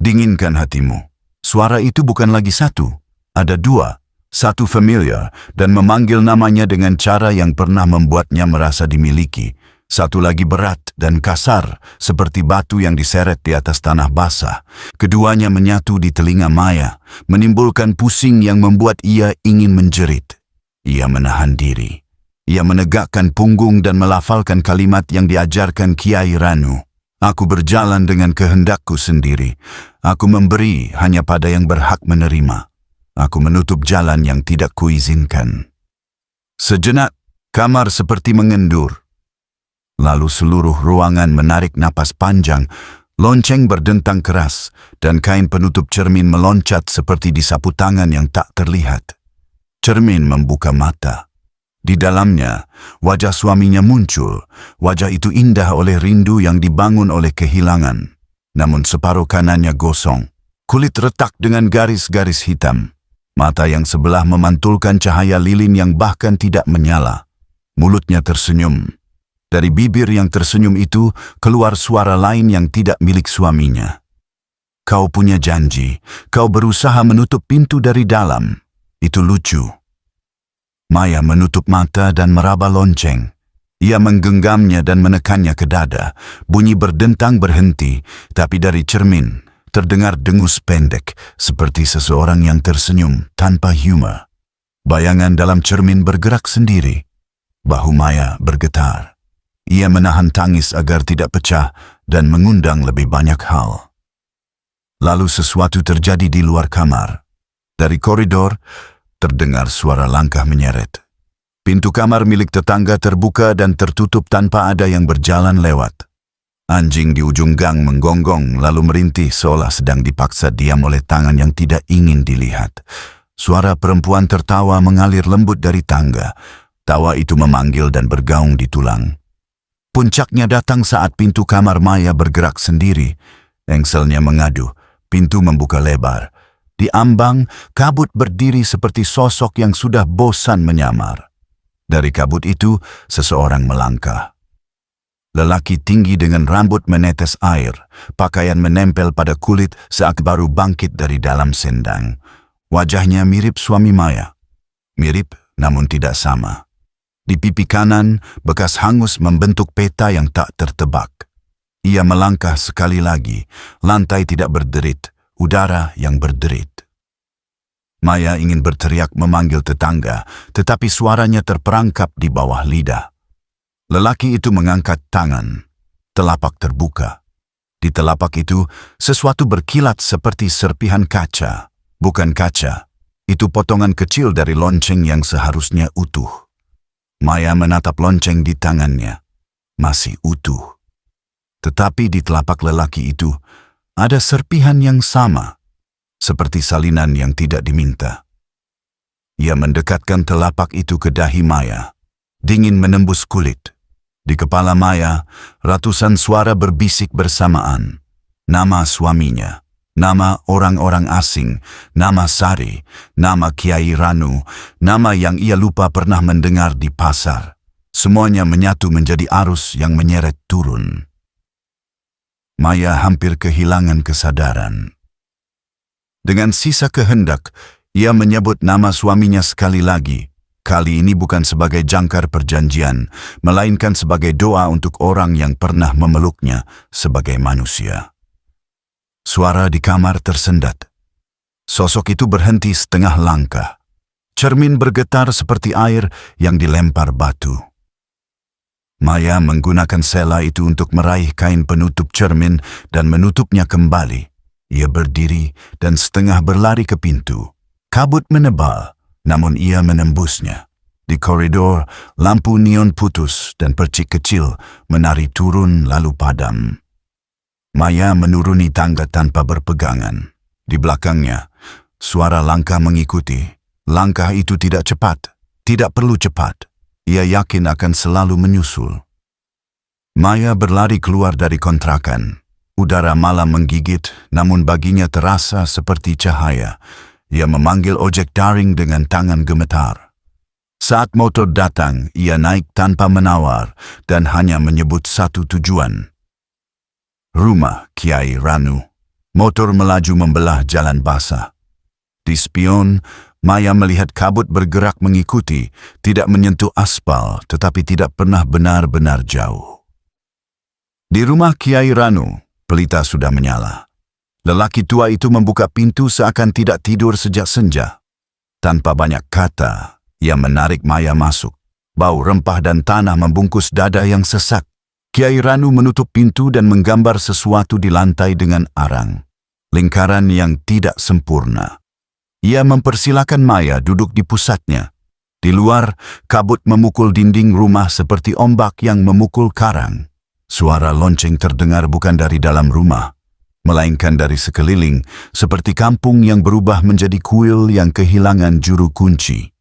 Dinginkan hatimu. Suara itu bukan lagi satu, ada dua. Satu familiar dan memanggil namanya dengan cara yang pernah membuatnya merasa dimiliki. Satu lagi berat dan kasar, seperti batu yang diseret di atas tanah basah. Keduanya menyatu di telinga Maya, menimbulkan pusing yang membuat ia ingin menjerit. Ia menahan diri. Ia menegakkan punggung dan melafalkan kalimat yang diajarkan Kiai Ranu. Aku berjalan dengan kehendakku sendiri. Aku memberi hanya pada yang berhak menerima. Aku menutup jalan yang tidak kuizinkan. Sejenak, kamar seperti mengendur. Lalu seluruh ruangan menarik napas panjang, lonceng berdentang keras, dan kain penutup cermin meloncat seperti disapu tangan yang tak terlihat. Cermin membuka mata. Di dalamnya, wajah suaminya muncul. Wajah itu indah oleh rindu yang dibangun oleh kehilangan. Namun separuh kanannya gosong. Kulit retak dengan garis-garis hitam. Mata yang sebelah memantulkan cahaya lilin yang bahkan tidak menyala. Mulutnya tersenyum. Dari bibir yang tersenyum itu keluar suara lain yang tidak milik suaminya. Kau punya janji. Kau berusaha menutup pintu dari dalam. Itu lucu. Maya menutup mata dan meraba lonceng. Ia menggenggamnya dan menekannya ke dada. Bunyi berdentang berhenti, tapi dari cermin terdengar dengus pendek, seperti seseorang yang tersenyum tanpa humor. Bayangan dalam cermin bergerak sendiri. Bahu Maya bergetar. Ia menahan tangis agar tidak pecah dan mengundang lebih banyak hal. Lalu sesuatu terjadi di luar kamar. Dari koridor, terdengar suara langkah menyeret. Pintu kamar milik tetangga terbuka dan tertutup tanpa ada yang berjalan lewat. Anjing di ujung gang menggonggong lalu merintih seolah sedang dipaksa diam oleh tangan yang tidak ingin dilihat. Suara perempuan tertawa mengalir lembut dari tangga. Tawa itu memanggil dan bergaung di tulang. Puncaknya datang saat pintu kamar Maya bergerak sendiri. Engselnya mengadu, pintu membuka lebar. Di ambang, kabut berdiri seperti sosok yang sudah bosan menyamar. Dari kabut itu, seseorang melangkah. Lelaki tinggi dengan rambut menetes air, pakaian menempel pada kulit saat baru bangkit dari dalam sendang. Wajahnya mirip suami Maya. Mirip, namun tidak sama. Di pipi kanan, bekas hangus membentuk peta yang tak tertebak. Ia melangkah sekali lagi, lantai tidak berderit, udara yang berderit. Maya ingin berteriak memanggil tetangga, tetapi suaranya terperangkap di bawah lidah. Lelaki itu mengangkat tangan, telapak terbuka. Di telapak itu, sesuatu berkilat seperti serpihan kaca. Bukan kaca, itu potongan kecil dari lonceng yang seharusnya utuh. Maya menatap lonceng di tangannya, masih utuh. Tetapi di telapak lelaki itu, ada serpihan yang sama, seperti salinan yang tidak diminta. Ia mendekatkan telapak itu ke dahi Maya, dingin menembus kulit. Di kepala Maya, ratusan suara berbisik bersamaan. Nama suaminya, nama orang-orang asing, nama Sari, nama Kiai Ranu, nama yang ia lupa pernah mendengar di pasar. Semuanya menyatu menjadi arus yang menyeret turun. Maya hampir kehilangan kesadaran. Dengan sisa kehendak, ia menyebut nama suaminya sekali lagi. Kali ini bukan sebagai jangkar perjanjian, melainkan sebagai doa untuk orang yang pernah memeluknya sebagai manusia. Suara di kamar tersendat. Sosok itu berhenti setengah langkah. Cermin bergetar seperti air yang dilempar batu. Maya menggunakan sela itu untuk meraih kain penutup cermin dan menutupnya kembali. Ia berdiri dan setengah berlari ke pintu. Kabut menebal, namun ia menembusnya. Di koridor, lampu neon putus dan percik kecil menari turun lalu padam. Maya menuruni tangga tanpa berpegangan. Di belakangnya, suara langkah mengikuti. Langkah itu tidak cepat, tidak perlu cepat. Ia yakin akan selalu menyusul. Maya berlari keluar dari kontrakan. Udara malam menggigit, namun baginya terasa seperti cahaya. Ia memanggil ojek daring dengan tangan gemetar. Saat motor datang, ia naik tanpa menawar dan hanya menyebut satu tujuan. Rumah Kiai Ranu. Motor melaju membelah jalan basah. Di spion, Maya melihat kabut bergerak mengikuti, tidak menyentuh aspal, tetapi tidak pernah benar-benar jauh. Di rumah Kiai Ranu, pelita sudah menyala. Lelaki tua itu membuka pintu seakan tidak tidur sejak senja. Tanpa banyak kata, ia menarik Maya masuk. Bau rempah dan tanah membungkus dada yang sesak. Kiai Ranu menutup pintu dan menggambar sesuatu di lantai dengan arang. Lingkaran yang tidak sempurna. Ia mempersilakan Maya duduk di pusatnya. Di luar, kabut memukul dinding rumah seperti ombak yang memukul karang. Suara lonceng terdengar bukan dari dalam rumah, melainkan dari sekeliling, seperti kampung yang berubah menjadi kuil yang kehilangan juru kunci.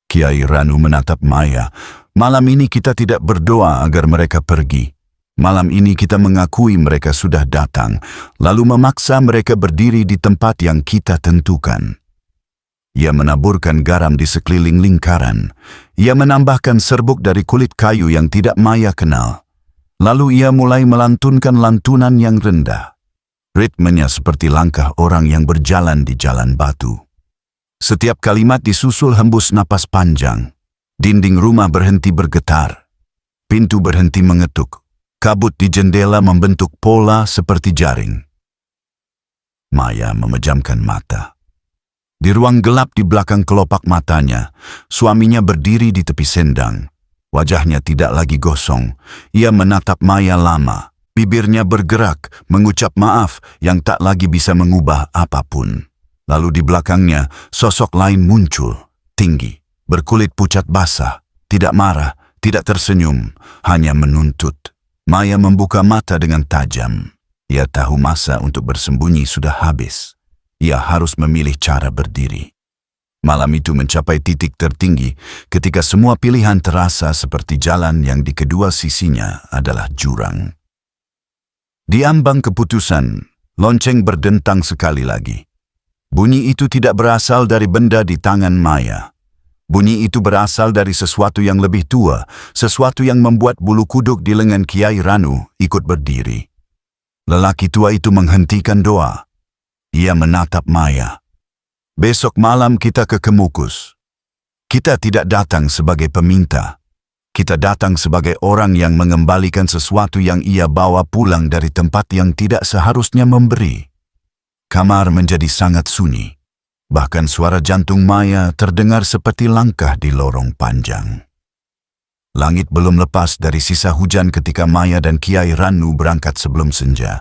Kiai Ranu menatap Maya. Malam ini kita tidak berdoa agar mereka pergi. Malam ini kita mengakui mereka sudah datang, lalu memaksa mereka berdiri di tempat yang kita tentukan. Ia menaburkan garam di sekeliling lingkaran. Ia menambahkan serbuk dari kulit kayu yang tidak Maya kenal. Lalu ia mulai melantunkan lantunan yang rendah. Ritmenya seperti langkah orang yang berjalan di jalan batu. Setiap kalimat disusul hembus napas panjang. Dinding rumah berhenti bergetar. Pintu berhenti mengetuk. Kabut di jendela membentuk pola seperti jaring. Maya memejamkan mata. Di ruang gelap di belakang kelopak matanya, suaminya berdiri di tepi sendang. Wajahnya tidak lagi gosong. Ia menatap Maya lama. Bibirnya bergerak, mengucap maaf yang tak lagi bisa mengubah apapun. Lalu di belakangnya, sosok lain muncul, tinggi, berkulit pucat basah, tidak marah, tidak tersenyum, hanya menuntut. Maya membuka mata dengan tajam. Ia tahu masa untuk bersembunyi sudah habis. Ia harus memilih cara berdiri. Malam itu mencapai titik tertinggi ketika semua pilihan terasa seperti jalan yang di kedua sisinya adalah jurang. Di ambang keputusan, lonceng berdentang sekali lagi. Bunyi itu tidak berasal dari benda di tangan Maya. Bunyi itu berasal dari sesuatu yang lebih tua, sesuatu yang membuat bulu kuduk di lengan Kiai Ranu ikut berdiri. Lelaki tua itu menghentikan doa. Ia menatap Maya. Besok malam kita ke Kemukus. Kita tidak datang sebagai peminta. Kita datang sebagai orang yang mengembalikan sesuatu yang ia bawa pulang dari tempat yang tidak seharusnya memberi. Kamar menjadi sangat sunyi. Bahkan suara jantung Maya terdengar seperti langkah di lorong panjang. Langit belum lepas dari sisa hujan ketika Maya dan Kiai Ranu berangkat sebelum senja.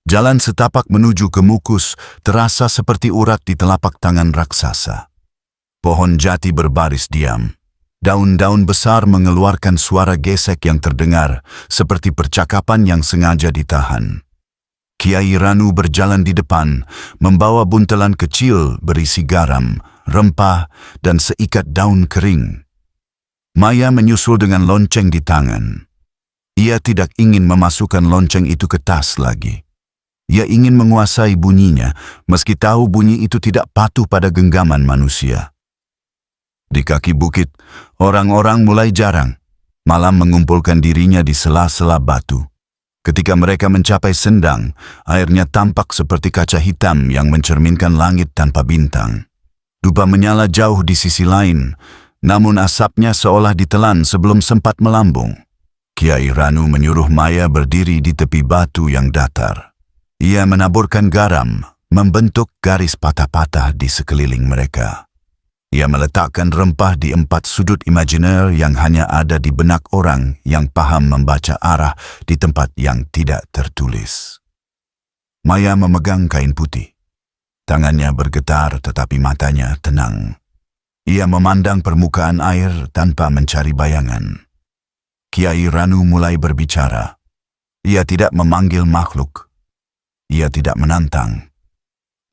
Jalan setapak menuju Kemukus terasa seperti urat di telapak tangan raksasa. Pohon jati berbaris diam. Daun-daun besar mengeluarkan suara gesek yang terdengar, seperti percakapan yang sengaja ditahan. Kiai Ranu berjalan di depan, membawa buntelan kecil berisi garam, rempah, dan seikat daun kering. Maya menyusul dengan lonceng di tangan. Ia tidak ingin memasukkan lonceng itu ke tas lagi. Ia ingin menguasai bunyinya, meski tahu bunyi itu tidak patuh pada genggaman manusia. Di kaki bukit, orang-orang mulai jarang, malam mengumpulkan dirinya di sela-sela batu. Ketika mereka mencapai sendang, airnya tampak seperti kaca hitam yang mencerminkan langit tanpa bintang. Dupa menyala jauh di sisi lain, namun asapnya seolah ditelan sebelum sempat melambung. Kiai Ranu menyuruh Maya berdiri di tepi batu yang datar. Ia menaburkan garam, membentuk garis patah-patah di sekeliling mereka. Ia meletakkan rempah di 4 sudut imajiner yang hanya ada di benak orang yang paham membaca arah di tempat yang tidak tertulis. Maya memegang kain putih. Tangannya bergetar tetapi matanya tenang. Ia memandang permukaan air tanpa mencari bayangan. Kiai Ranu mulai berbicara. Ia tidak memanggil makhluk. Ia tidak menantang.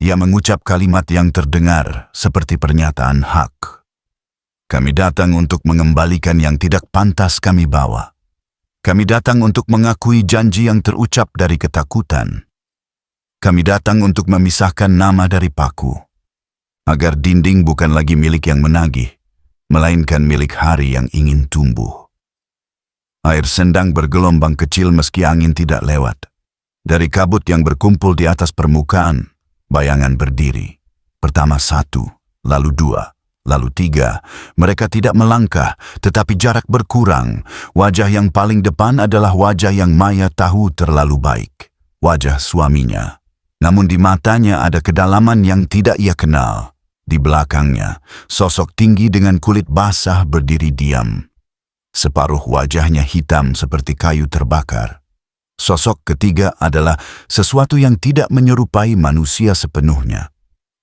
Ia mengucap kalimat yang terdengar seperti pernyataan hak. Kami datang untuk mengembalikan yang tidak pantas kami bawa. Kami datang untuk mengakui janji yang terucap dari ketakutan. Kami datang untuk memisahkan nama dari paku. Agar dinding bukan lagi milik yang menagih, melainkan milik hari yang ingin tumbuh. Air sendang bergelombang kecil meski angin tidak lewat. Dari kabut yang berkumpul di atas permukaan, bayangan berdiri. Pertama 1, lalu 2, lalu 3. Mereka tidak melangkah, tetapi jarak berkurang. Wajah yang paling depan adalah wajah yang Maya tahu terlalu baik. Wajah suaminya. Namun di matanya ada kedalaman yang tidak ia kenal. Di belakangnya, sosok tinggi dengan kulit basah berdiri diam. Separuh wajahnya hitam seperti kayu terbakar. Sosok ketiga adalah sesuatu yang tidak menyerupai manusia sepenuhnya.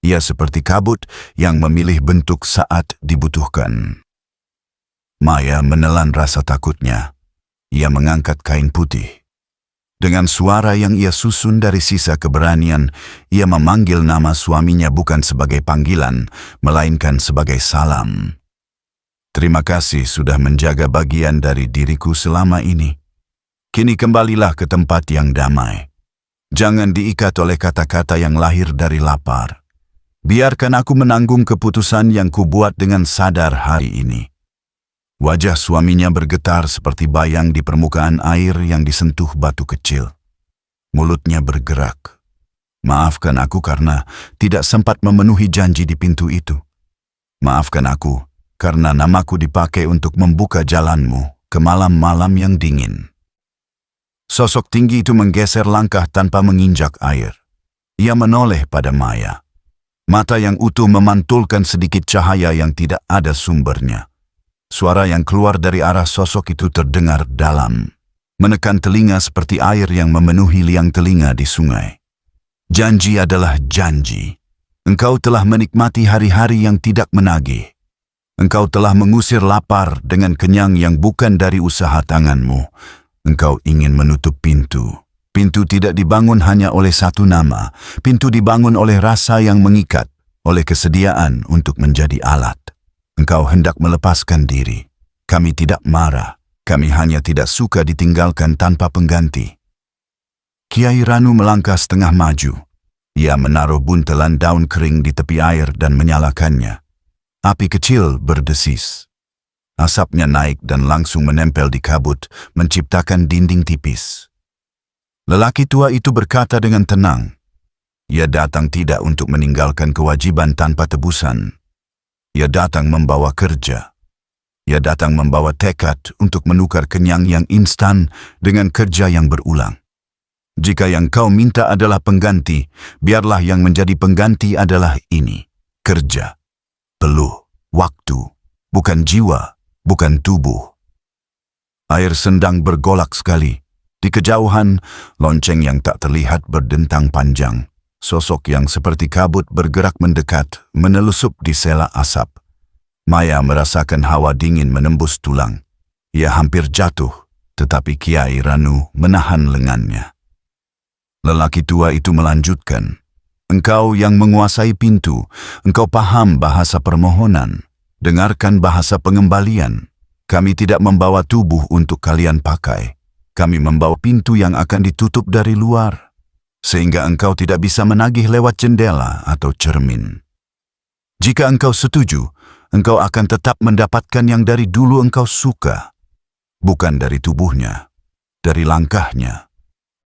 Ia seperti kabut yang memilih bentuk saat dibutuhkan. Maya menelan rasa takutnya. Ia mengangkat kain putih. Dengan suara yang ia susun dari sisa keberanian, ia memanggil nama suaminya bukan sebagai panggilan, melainkan sebagai salam. Terima kasih sudah menjaga bagian dari diriku selama ini. Kini kembalilah ke tempat yang damai. Jangan diikat oleh kata-kata yang lahir dari lapar. Biarkan aku menanggung keputusan yang kubuat dengan sadar hari ini. Wajah suaminya bergetar seperti bayang di permukaan air yang disentuh batu kecil. Mulutnya bergerak. Maafkan aku karena tidak sempat memenuhi janji di pintu itu. Maafkan aku karena namaku dipakai untuk membuka jalanmu ke malam-malam yang dingin. Sosok tinggi itu menggeser langkah tanpa menginjak air. Ia menoleh pada Maya. Mata yang utuh memantulkan sedikit cahaya yang tidak ada sumbernya. Suara yang keluar dari arah sosok itu terdengar dalam, menekan telinga seperti air yang memenuhi liang telinga di sungai. Janji adalah janji. Engkau telah menikmati hari-hari yang tidak menagih. Engkau telah mengusir lapar dengan kenyang yang bukan dari usaha tanganmu. Engkau ingin menutup pintu. Pintu tidak dibangun hanya oleh satu nama. Pintu dibangun oleh rasa yang mengikat, oleh kesediaan untuk menjadi alat. Engkau hendak melepaskan diri. Kami tidak marah. Kami hanya tidak suka ditinggalkan tanpa pengganti. Kiai Ranu melangkah setengah maju. Ia menaruh buntelan daun kering di tepi air dan menyalakannya. Api kecil berdesis. Asapnya naik dan langsung menempel di kabut, menciptakan dinding tipis. Lelaki tua itu berkata dengan tenang. Ia datang tidak untuk meninggalkan kewajiban tanpa tebusan. Ia datang membawa kerja. Ia datang membawa tekad untuk menukar kenyang yang instan dengan kerja yang berulang. Jika yang kau minta adalah pengganti, biarlah yang menjadi pengganti adalah ini. Kerja. Peluh, waktu, bukan jiwa, bukan tubuh. Air sendang bergolak sekali. Di kejauhan, lonceng yang tak terlihat berdentang panjang. Sosok yang seperti kabut bergerak mendekat, menelusup di sela asap. Maya merasakan hawa dingin menembus tulang. Ia hampir jatuh, tetapi Kiai Ranu menahan lengannya. Lelaki tua itu melanjutkan. Engkau yang menguasai pintu, engkau paham bahasa permohonan. Dengarkan bahasa pengembalian. Kami tidak membawa tubuh untuk kalian pakai. Kami membawa pintu yang akan ditutup dari luar, sehingga engkau tidak bisa menagih lewat jendela atau cermin. Jika engkau setuju, engkau akan tetap mendapatkan yang dari dulu engkau suka. Bukan dari tubuhnya, dari langkahnya,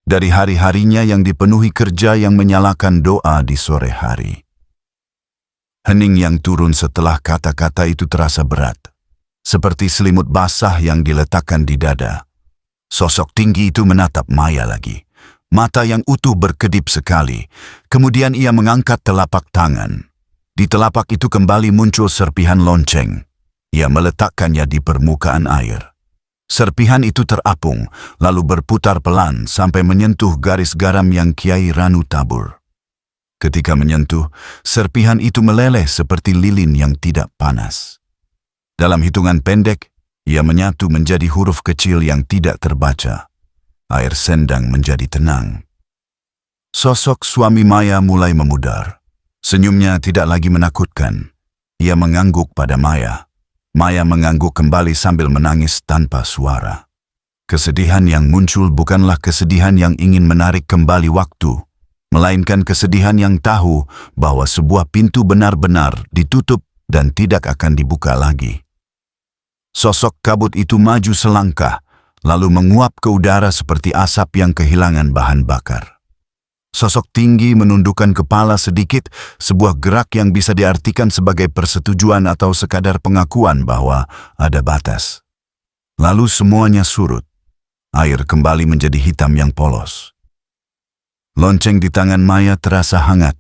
dari hari-harinya yang dipenuhi kerja yang menyalakan doa di sore hari. Hening yang turun setelah kata-kata itu terasa berat, seperti selimut basah yang diletakkan di dada. Sosok tinggi itu menatap Maya lagi. Mata yang utuh berkedip sekali. Kemudian ia mengangkat telapak tangan. Di telapak itu kembali muncul serpihan lonceng. Ia meletakkannya di permukaan air. Serpihan itu terapung, lalu berputar pelan sampai menyentuh garis garam yang Kiai Ranu tabur. Ketika menyentuh, serpihan itu meleleh seperti lilin yang tidak panas. Dalam hitungan pendek, ia menyatu menjadi huruf kecil yang tidak terbaca. Air sendang menjadi tenang. Sosok suami Maya mulai memudar. Senyumnya tidak lagi menakutkan. Ia mengangguk pada Maya. Maya mengangguk kembali sambil menangis tanpa suara. Kesedihan yang muncul bukanlah kesedihan yang ingin menarik kembali waktu, melainkan kesedihan yang tahu bahwa sebuah pintu benar-benar ditutup dan tidak akan dibuka lagi. Sosok kabut itu maju selangkah, lalu menguap ke udara seperti asap yang kehilangan bahan bakar. Sosok tinggi menundukkan kepala sedikit, sebuah gerak yang bisa diartikan sebagai persetujuan atau sekadar pengakuan bahwa ada batas. Lalu semuanya surut. Air kembali menjadi hitam yang polos. Lonceng di tangan Maya terasa hangat.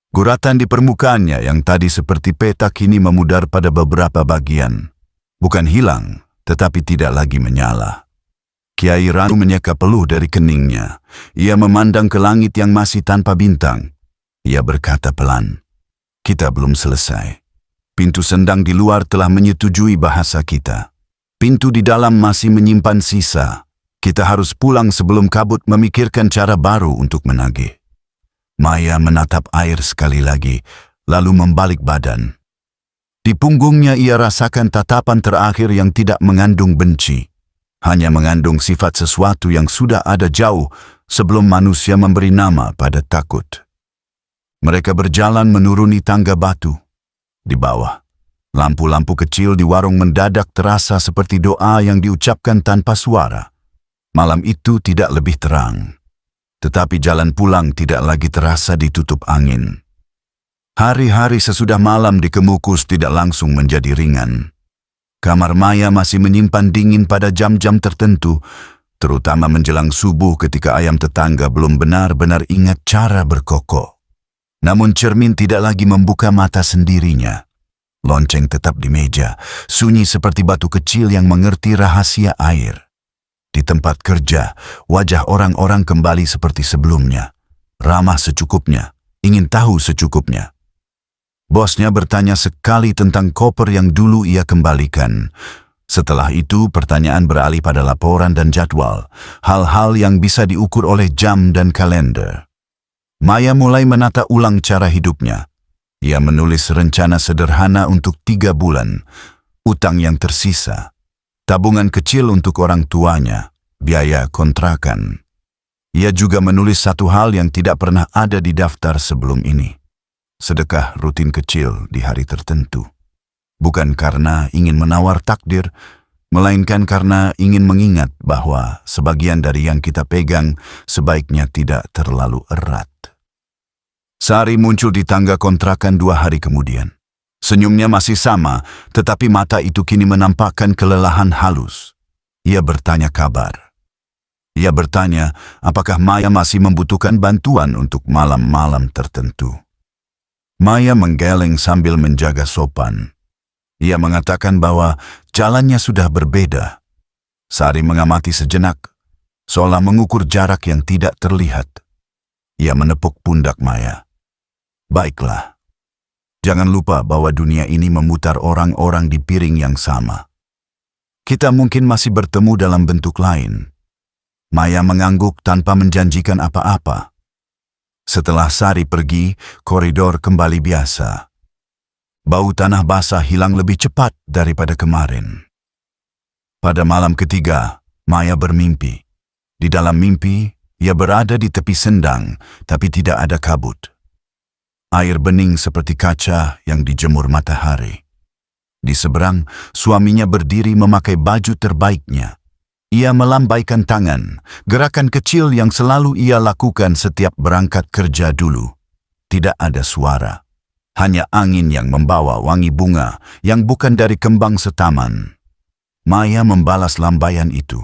Guratan di permukaannya yang tadi seperti peta kini memudar pada beberapa bagian. Bukan hilang, tetapi tidak lagi menyala. Kiai Ranu menyeka peluh dari keningnya. Ia memandang ke langit yang masih tanpa bintang. Ia berkata pelan, "Kita belum selesai. Pintu sendang di luar telah menyetujui bahasa kita. Pintu di dalam masih menyimpan sisa. Kita harus pulang sebelum kabut memikirkan cara baru untuk menagih." Maya menatap air sekali lagi, lalu membalik badan. Di punggungnya ia rasakan tatapan terakhir yang tidak mengandung benci. Hanya mengandung sifat sesuatu yang sudah ada jauh sebelum manusia memberi nama pada takut. Mereka berjalan menuruni tangga batu. Di bawah, lampu-lampu kecil di warung mendadak terasa seperti doa yang diucapkan tanpa suara. Malam itu tidak lebih terang, tetapi jalan pulang tidak lagi terasa ditutup angin. Hari-hari sesudah malam di Kemukus tidak langsung menjadi ringan. Kamar Maya masih menyimpan dingin pada jam-jam tertentu, terutama menjelang subuh ketika ayam tetangga belum benar-benar ingat cara berkokok. Namun cermin tidak lagi membuka mata sendirinya. Lonceng tetap di meja, sunyi seperti batu kecil yang mengerti rahasia air. Di tempat kerja, wajah orang-orang kembali seperti sebelumnya. Ramah secukupnya, ingin tahu secukupnya. Bosnya bertanya sekali tentang koper yang dulu ia kembalikan. Setelah itu, pertanyaan beralih pada laporan dan jadwal, hal-hal yang bisa diukur oleh jam dan kalender. Maya mulai menata ulang cara hidupnya. Ia menulis rencana sederhana untuk 3 bulan, utang yang tersisa, tabungan kecil untuk orang tuanya, biaya kontrakan. Ia juga menulis satu hal yang tidak pernah ada di daftar sebelum ini. Sedekah rutin kecil di hari tertentu. Bukan karena ingin menawar takdir, melainkan karena ingin mengingat bahwa sebagian dari yang kita pegang sebaiknya tidak terlalu erat. Sari muncul di tangga kontrakan 2 hari kemudian. Senyumnya masih sama, tetapi mata itu kini menampakkan kelelahan halus. Ia bertanya kabar. Ia bertanya apakah Maya masih membutuhkan bantuan untuk malam-malam tertentu. Maya menggeleng sambil menjaga sopan. Ia mengatakan bahwa jalannya sudah berbeda. Sari mengamati sejenak, seolah mengukur jarak yang tidak terlihat. Ia menepuk pundak Maya. "Baiklah. Jangan lupa bahwa dunia ini memutar orang-orang di piring yang sama. Kita mungkin masih bertemu dalam bentuk lain." Maya mengangguk tanpa menjanjikan apa-apa. Setelah Sari pergi, koridor kembali biasa. Bau tanah basah hilang lebih cepat daripada kemarin. Pada malam ketiga, Maya bermimpi. Di dalam mimpi, ia berada di tepi sendang, tapi tidak ada kabut. Air bening seperti kaca yang dijemur matahari. Di seberang, suaminya berdiri memakai baju terbaiknya. Ia melambaikan tangan, gerakan kecil yang selalu ia lakukan setiap berangkat kerja dulu. Tidak ada suara, hanya angin yang membawa wangi bunga yang bukan dari kembang setaman. Maya membalas lambaian itu.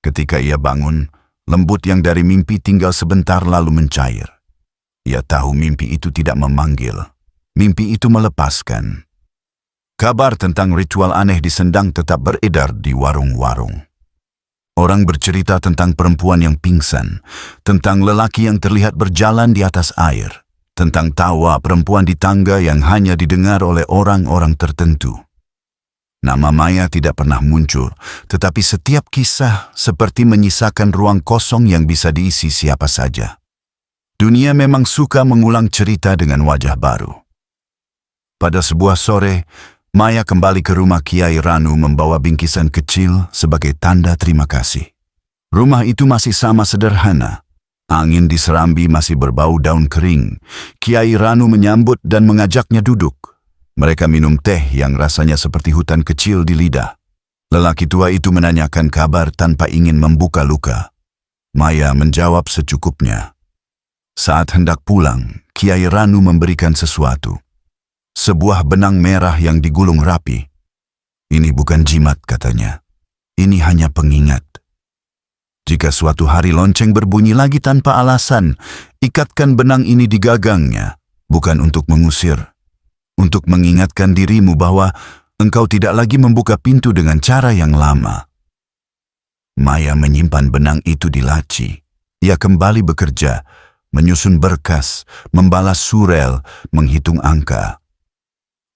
Ketika ia bangun, lembut yang dari mimpi tinggal sebentar lalu mencair. Ia tahu mimpi itu tidak memanggil, mimpi itu melepaskan. Kabar tentang ritual aneh di Sendang tetap beredar di warung-warung. Orang bercerita tentang perempuan yang pingsan, tentang lelaki yang terlihat berjalan di atas air, tentang tawa perempuan di tangga yang hanya didengar oleh orang-orang tertentu. Nama Maya tidak pernah muncul, tetapi setiap kisah seperti menyisakan ruang kosong yang bisa diisi siapa saja. Dunia memang suka mengulang cerita dengan wajah baru. Pada sebuah sore, Maya kembali ke rumah Kiai Ranu membawa bingkisan kecil sebagai tanda terima kasih. Rumah itu masih sama sederhana. Angin di serambi masih berbau daun kering. Kiai Ranu menyambut dan mengajaknya duduk. Mereka minum teh yang rasanya seperti hutan kecil di lidah. Lelaki tua itu menanyakan kabar tanpa ingin membuka luka. Maya menjawab secukupnya. Saat hendak pulang, Kiai Ranu memberikan sesuatu. Sebuah benang merah yang digulung rapi. Ini bukan jimat, katanya. Ini hanya pengingat. Jika suatu hari lonceng berbunyi lagi tanpa alasan, ikatkan benang ini di gagangnya, bukan untuk mengusir, untuk mengingatkan dirimu bahwa engkau tidak lagi membuka pintu dengan cara yang lama. Maya menyimpan benang itu di laci. Ia kembali bekerja, menyusun berkas, membalas surel, menghitung angka.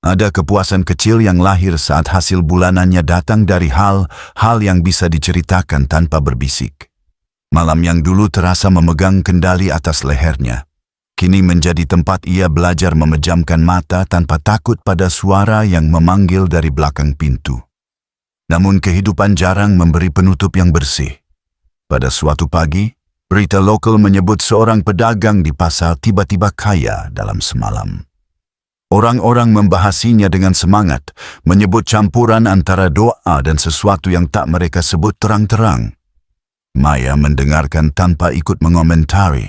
Ada kepuasan kecil yang lahir saat hasil bulanannya datang dari hal-hal yang bisa diceritakan tanpa berbisik. Malam yang dulu terasa memegang kendali atas lehernya, kini menjadi tempat ia belajar memejamkan mata tanpa takut pada suara yang memanggil dari belakang pintu. Namun kehidupan jarang memberi penutup yang bersih. Pada suatu pagi, berita lokal menyebut seorang pedagang di pasar tiba-tiba kaya dalam semalam. Orang-orang membahasinya dengan semangat, menyebut campuran antara doa dan sesuatu yang tak mereka sebut terang-terang. Maya mendengarkan tanpa ikut mengomentari.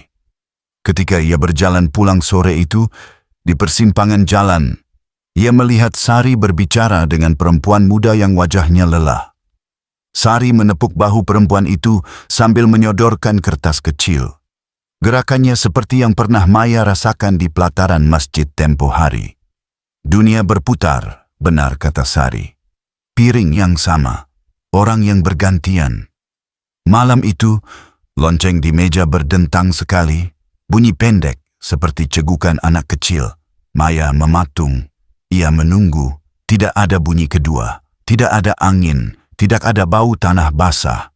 Ketika ia berjalan pulang sore itu, di persimpangan jalan, ia melihat Sari berbicara dengan perempuan muda yang wajahnya lelah. Sari menepuk bahu perempuan itu sambil menyodorkan kertas kecil. Gerakannya seperti yang pernah Maya rasakan di pelataran masjid tempo hari. Dunia berputar, benar kata Sari. Piring yang sama, orang yang bergantian. Malam itu, lonceng di meja berdentang sekali, bunyi pendek seperti cegukan anak kecil. Maya mematung, ia menunggu, tidak ada bunyi kedua, tidak ada angin, tidak ada bau tanah basah.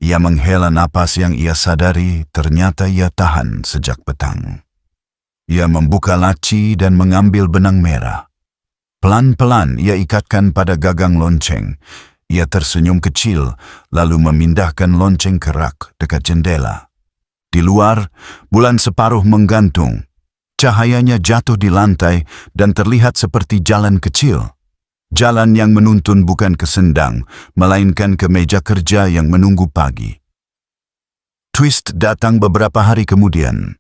Ia menghela napas yang ia sadari ternyata ia tahan sejak petang. Ia membuka laci dan mengambil benang merah. Pelan-pelan ia ikatkan pada gagang lonceng. Ia tersenyum kecil, lalu memindahkan lonceng ke rak dekat jendela. Di luar, bulan separuh menggantung. Cahayanya jatuh di lantai dan terlihat seperti jalan kecil. Jalan yang menuntun bukan ke sendang, melainkan ke meja kerja yang menunggu pagi. Twist datang beberapa hari kemudian.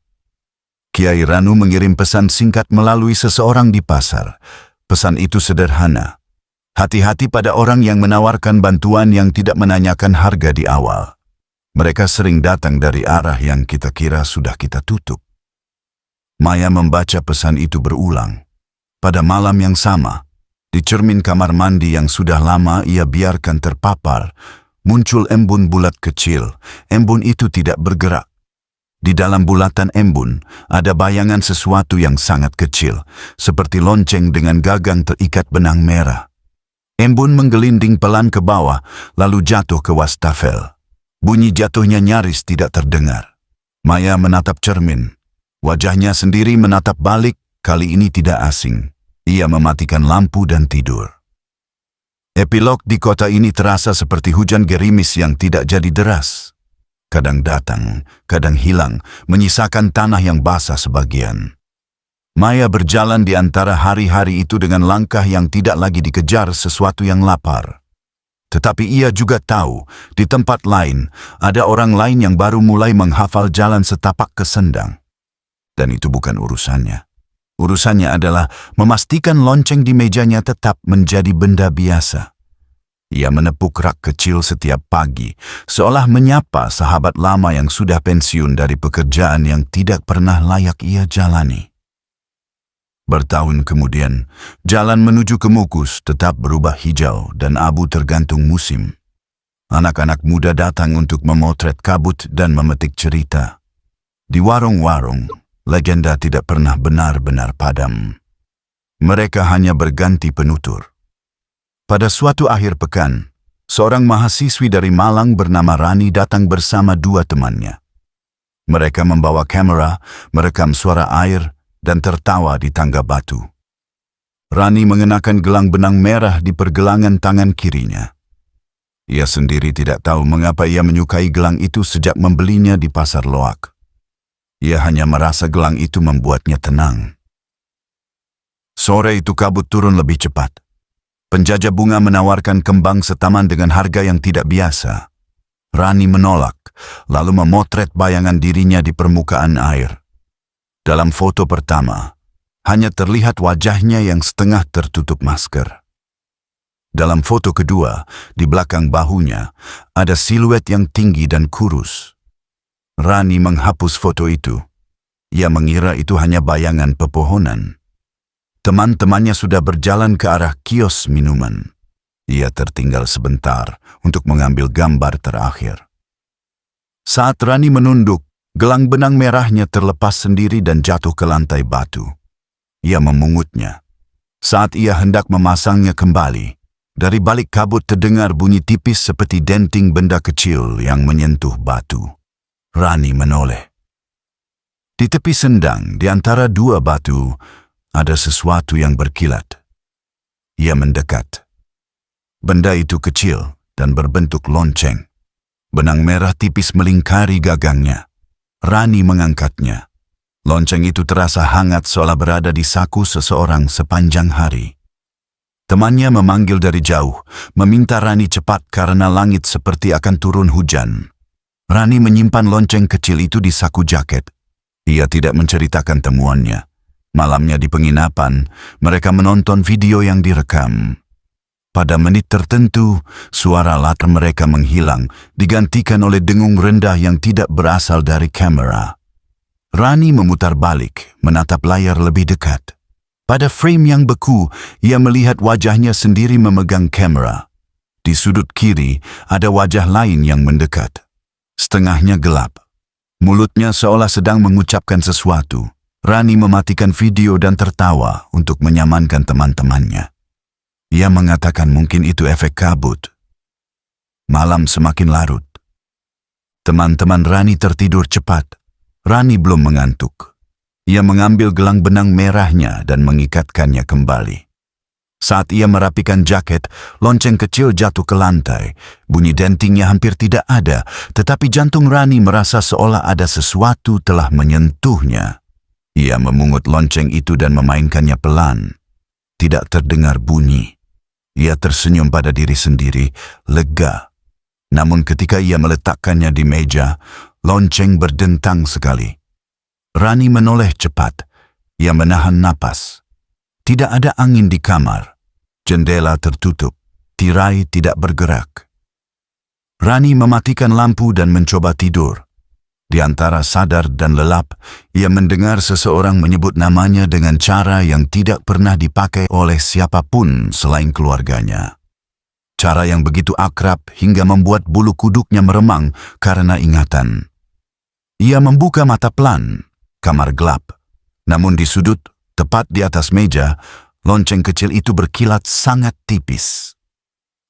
Kiai Ranu mengirim pesan singkat melalui seseorang di pasar. Pesan itu sederhana. Hati-hati pada orang yang menawarkan bantuan yang tidak menanyakan harga di awal. Mereka sering datang dari arah yang kita kira sudah kita tutup. Maya membaca pesan itu berulang. Pada malam yang sama, di cermin kamar mandi yang sudah lama ia biarkan terpapar, muncul embun bulat kecil. Embun itu tidak bergerak. Di dalam bulatan embun, ada bayangan sesuatu yang sangat kecil, seperti lonceng dengan gagang terikat benang merah. Embun menggelinding pelan ke bawah, lalu jatuh ke wastafel. Bunyi jatuhnya nyaris tidak terdengar. Maya menatap cermin. Wajahnya sendiri menatap balik, kali ini tidak asing. Ia mematikan lampu dan tidur. Epilog di kota ini terasa seperti hujan gerimis yang tidak jadi deras. Kadang datang, kadang hilang, menyisakan tanah yang basah sebagian. Maya berjalan di antara hari-hari itu dengan langkah yang tidak lagi dikejar sesuatu yang lapar. Tetapi ia juga tahu, di tempat lain, ada orang lain yang baru mulai menghafal jalan setapak ke sendang. Dan itu bukan urusannya. Urusannya adalah memastikan lonceng di mejanya tetap menjadi benda biasa. Ia menepuk rak kecil setiap pagi, seolah menyapa sahabat lama yang sudah pensiun dari pekerjaan yang tidak pernah layak ia jalani. Bertahun kemudian, jalan menuju ke Mukus tetap berubah hijau dan abu tergantung musim. Anak-anak muda datang untuk memotret kabut dan memetik cerita. Di warung-warung, legenda tidak pernah benar-benar padam. Mereka hanya berganti penutur. Pada suatu akhir pekan, seorang mahasiswi dari Malang bernama Rani datang bersama dua temannya. Mereka membawa kamera, merekam suara air, dan tertawa di tangga batu. Rani mengenakan gelang benang merah di pergelangan tangan kirinya. Ia sendiri tidak tahu mengapa ia menyukai gelang itu sejak membelinya di pasar loak. Ia hanya merasa gelang itu membuatnya tenang. Sore itu kabut turun lebih cepat. Penjajah bunga menawarkan kembang setaman dengan harga yang tidak biasa. Rani menolak, lalu memotret bayangan dirinya di permukaan air. Dalam foto pertama, hanya terlihat wajahnya yang setengah tertutup masker. Dalam foto kedua, di belakang bahunya, ada siluet yang tinggi dan kurus. Rani menghapus foto itu. Ia mengira itu hanya bayangan pepohonan. Teman-temannya sudah berjalan ke arah kios minuman. Ia tertinggal sebentar untuk mengambil gambar terakhir. Saat Rani menunduk, gelang benang merahnya terlepas sendiri dan jatuh ke lantai batu. Ia memungutnya. Saat ia hendak memasangnya kembali, dari balik kabut terdengar bunyi tipis seperti denting benda kecil yang menyentuh batu. Rani menoleh. Di tepi sendang, di antara dua batu, ada sesuatu yang berkilat. Ia mendekat. Benda itu kecil dan berbentuk lonceng. Benang merah tipis melingkari gagangnya. Rani mengangkatnya. Lonceng itu terasa hangat seolah berada di saku seseorang sepanjang hari. Temannya memanggil dari jauh, meminta Rani cepat karena langit seperti akan turun hujan. Rani menyimpan lonceng kecil itu di saku jaket. Ia tidak menceritakan temuannya. Malamnya di penginapan, mereka menonton video yang direkam. Pada menit tertentu, suara latar mereka menghilang, digantikan oleh dengung rendah yang tidak berasal dari kamera. Rani memutar balik, menatap layar lebih dekat. Pada frame yang beku, ia melihat wajahnya sendiri memegang kamera. Di sudut kiri, ada wajah lain yang mendekat. Setengahnya gelap. Mulutnya seolah sedang mengucapkan sesuatu. Rani mematikan video dan tertawa untuk menyamankan teman-temannya. Ia mengatakan mungkin itu efek kabut. Malam semakin larut. Teman-teman Rani tertidur cepat. Rani belum mengantuk. Ia mengambil gelang benang merahnya dan mengikatkannya kembali. Saat ia merapikan jaket, lonceng kecil jatuh ke lantai. Bunyi dentingnya hampir tidak ada, tetapi jantung Rani merasa seolah ada sesuatu telah menyentuhnya. Ia memungut lonceng itu dan memainkannya pelan. Tidak terdengar bunyi. Ia tersenyum pada diri sendiri, lega. Namun ketika ia meletakkannya di meja, lonceng berdentang sekali. Rani menoleh cepat. Ia menahan napas. Tidak ada angin di kamar. Jendela tertutup. Tirai tidak bergerak. Rani mematikan lampu dan mencoba tidur. Di antara sadar dan lelap, ia mendengar seseorang menyebut namanya dengan cara yang tidak pernah dipakai oleh siapapun selain keluarganya. Cara yang begitu akrab hingga membuat bulu kuduknya meremang karena ingatan. Ia membuka mata pelan. Kamar gelap. Namun di sudut, tepat di atas meja, lonceng kecil itu berkilat sangat tipis.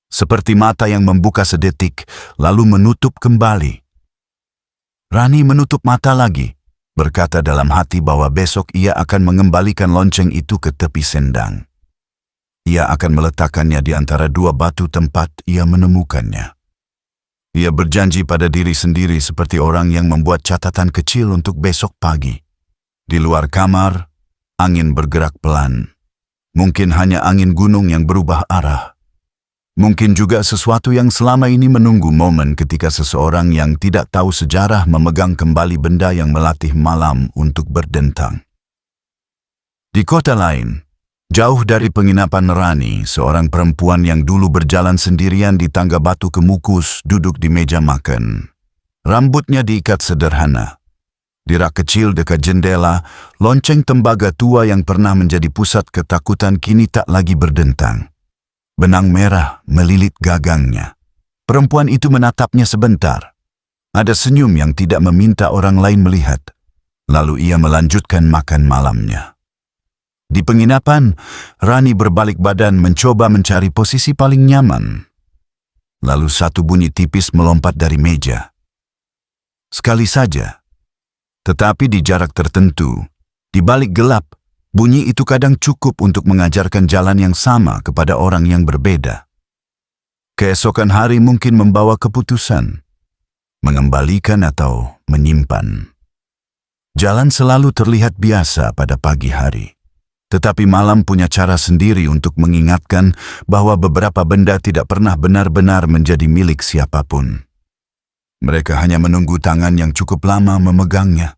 Seperti mata yang membuka sedetik, lalu menutup kembali. Rani menutup mata lagi, berkata dalam hati bahwa besok ia akan mengembalikan lonceng itu ke tepi sendang. Ia akan meletakkannya di antara dua batu tempat ia menemukannya. Ia berjanji pada diri sendiri seperti orang yang membuat catatan kecil untuk besok pagi. Di luar kamar, angin bergerak pelan. Mungkin hanya angin gunung yang berubah arah. Mungkin juga sesuatu yang selama ini menunggu momen ketika seseorang yang tidak tahu sejarah memegang kembali benda yang melatih malam untuk berdentang. Di kota lain, jauh dari penginapan Rani, seorang perempuan yang dulu berjalan sendirian di tangga batu kemukus duduk di meja makan. Rambutnya diikat sederhana. Di rak kecil dekat jendela, lonceng tembaga tua yang pernah menjadi pusat ketakutan kini tak lagi berdentang. Benang merah melilit gagangnya. Perempuan itu menatapnya sebentar. Ada senyum yang tidak meminta orang lain melihat. Lalu ia melanjutkan makan malamnya. Di penginapan, Rani berbalik badan mencoba mencari posisi paling nyaman. Lalu satu bunyi tipis melompat dari meja. Sekali saja. Tetapi di jarak tertentu, di balik gelap, bunyi itu kadang cukup untuk mengajarkan jalan yang sama kepada orang yang berbeda. Keesokan hari mungkin membawa keputusan, mengembalikan atau menyimpan. Jalan selalu terlihat biasa pada pagi hari. Tetapi malam punya cara sendiri untuk mengingatkan bahwa beberapa benda tidak pernah benar-benar menjadi milik siapapun. Mereka hanya menunggu tangan yang cukup lama memegangnya.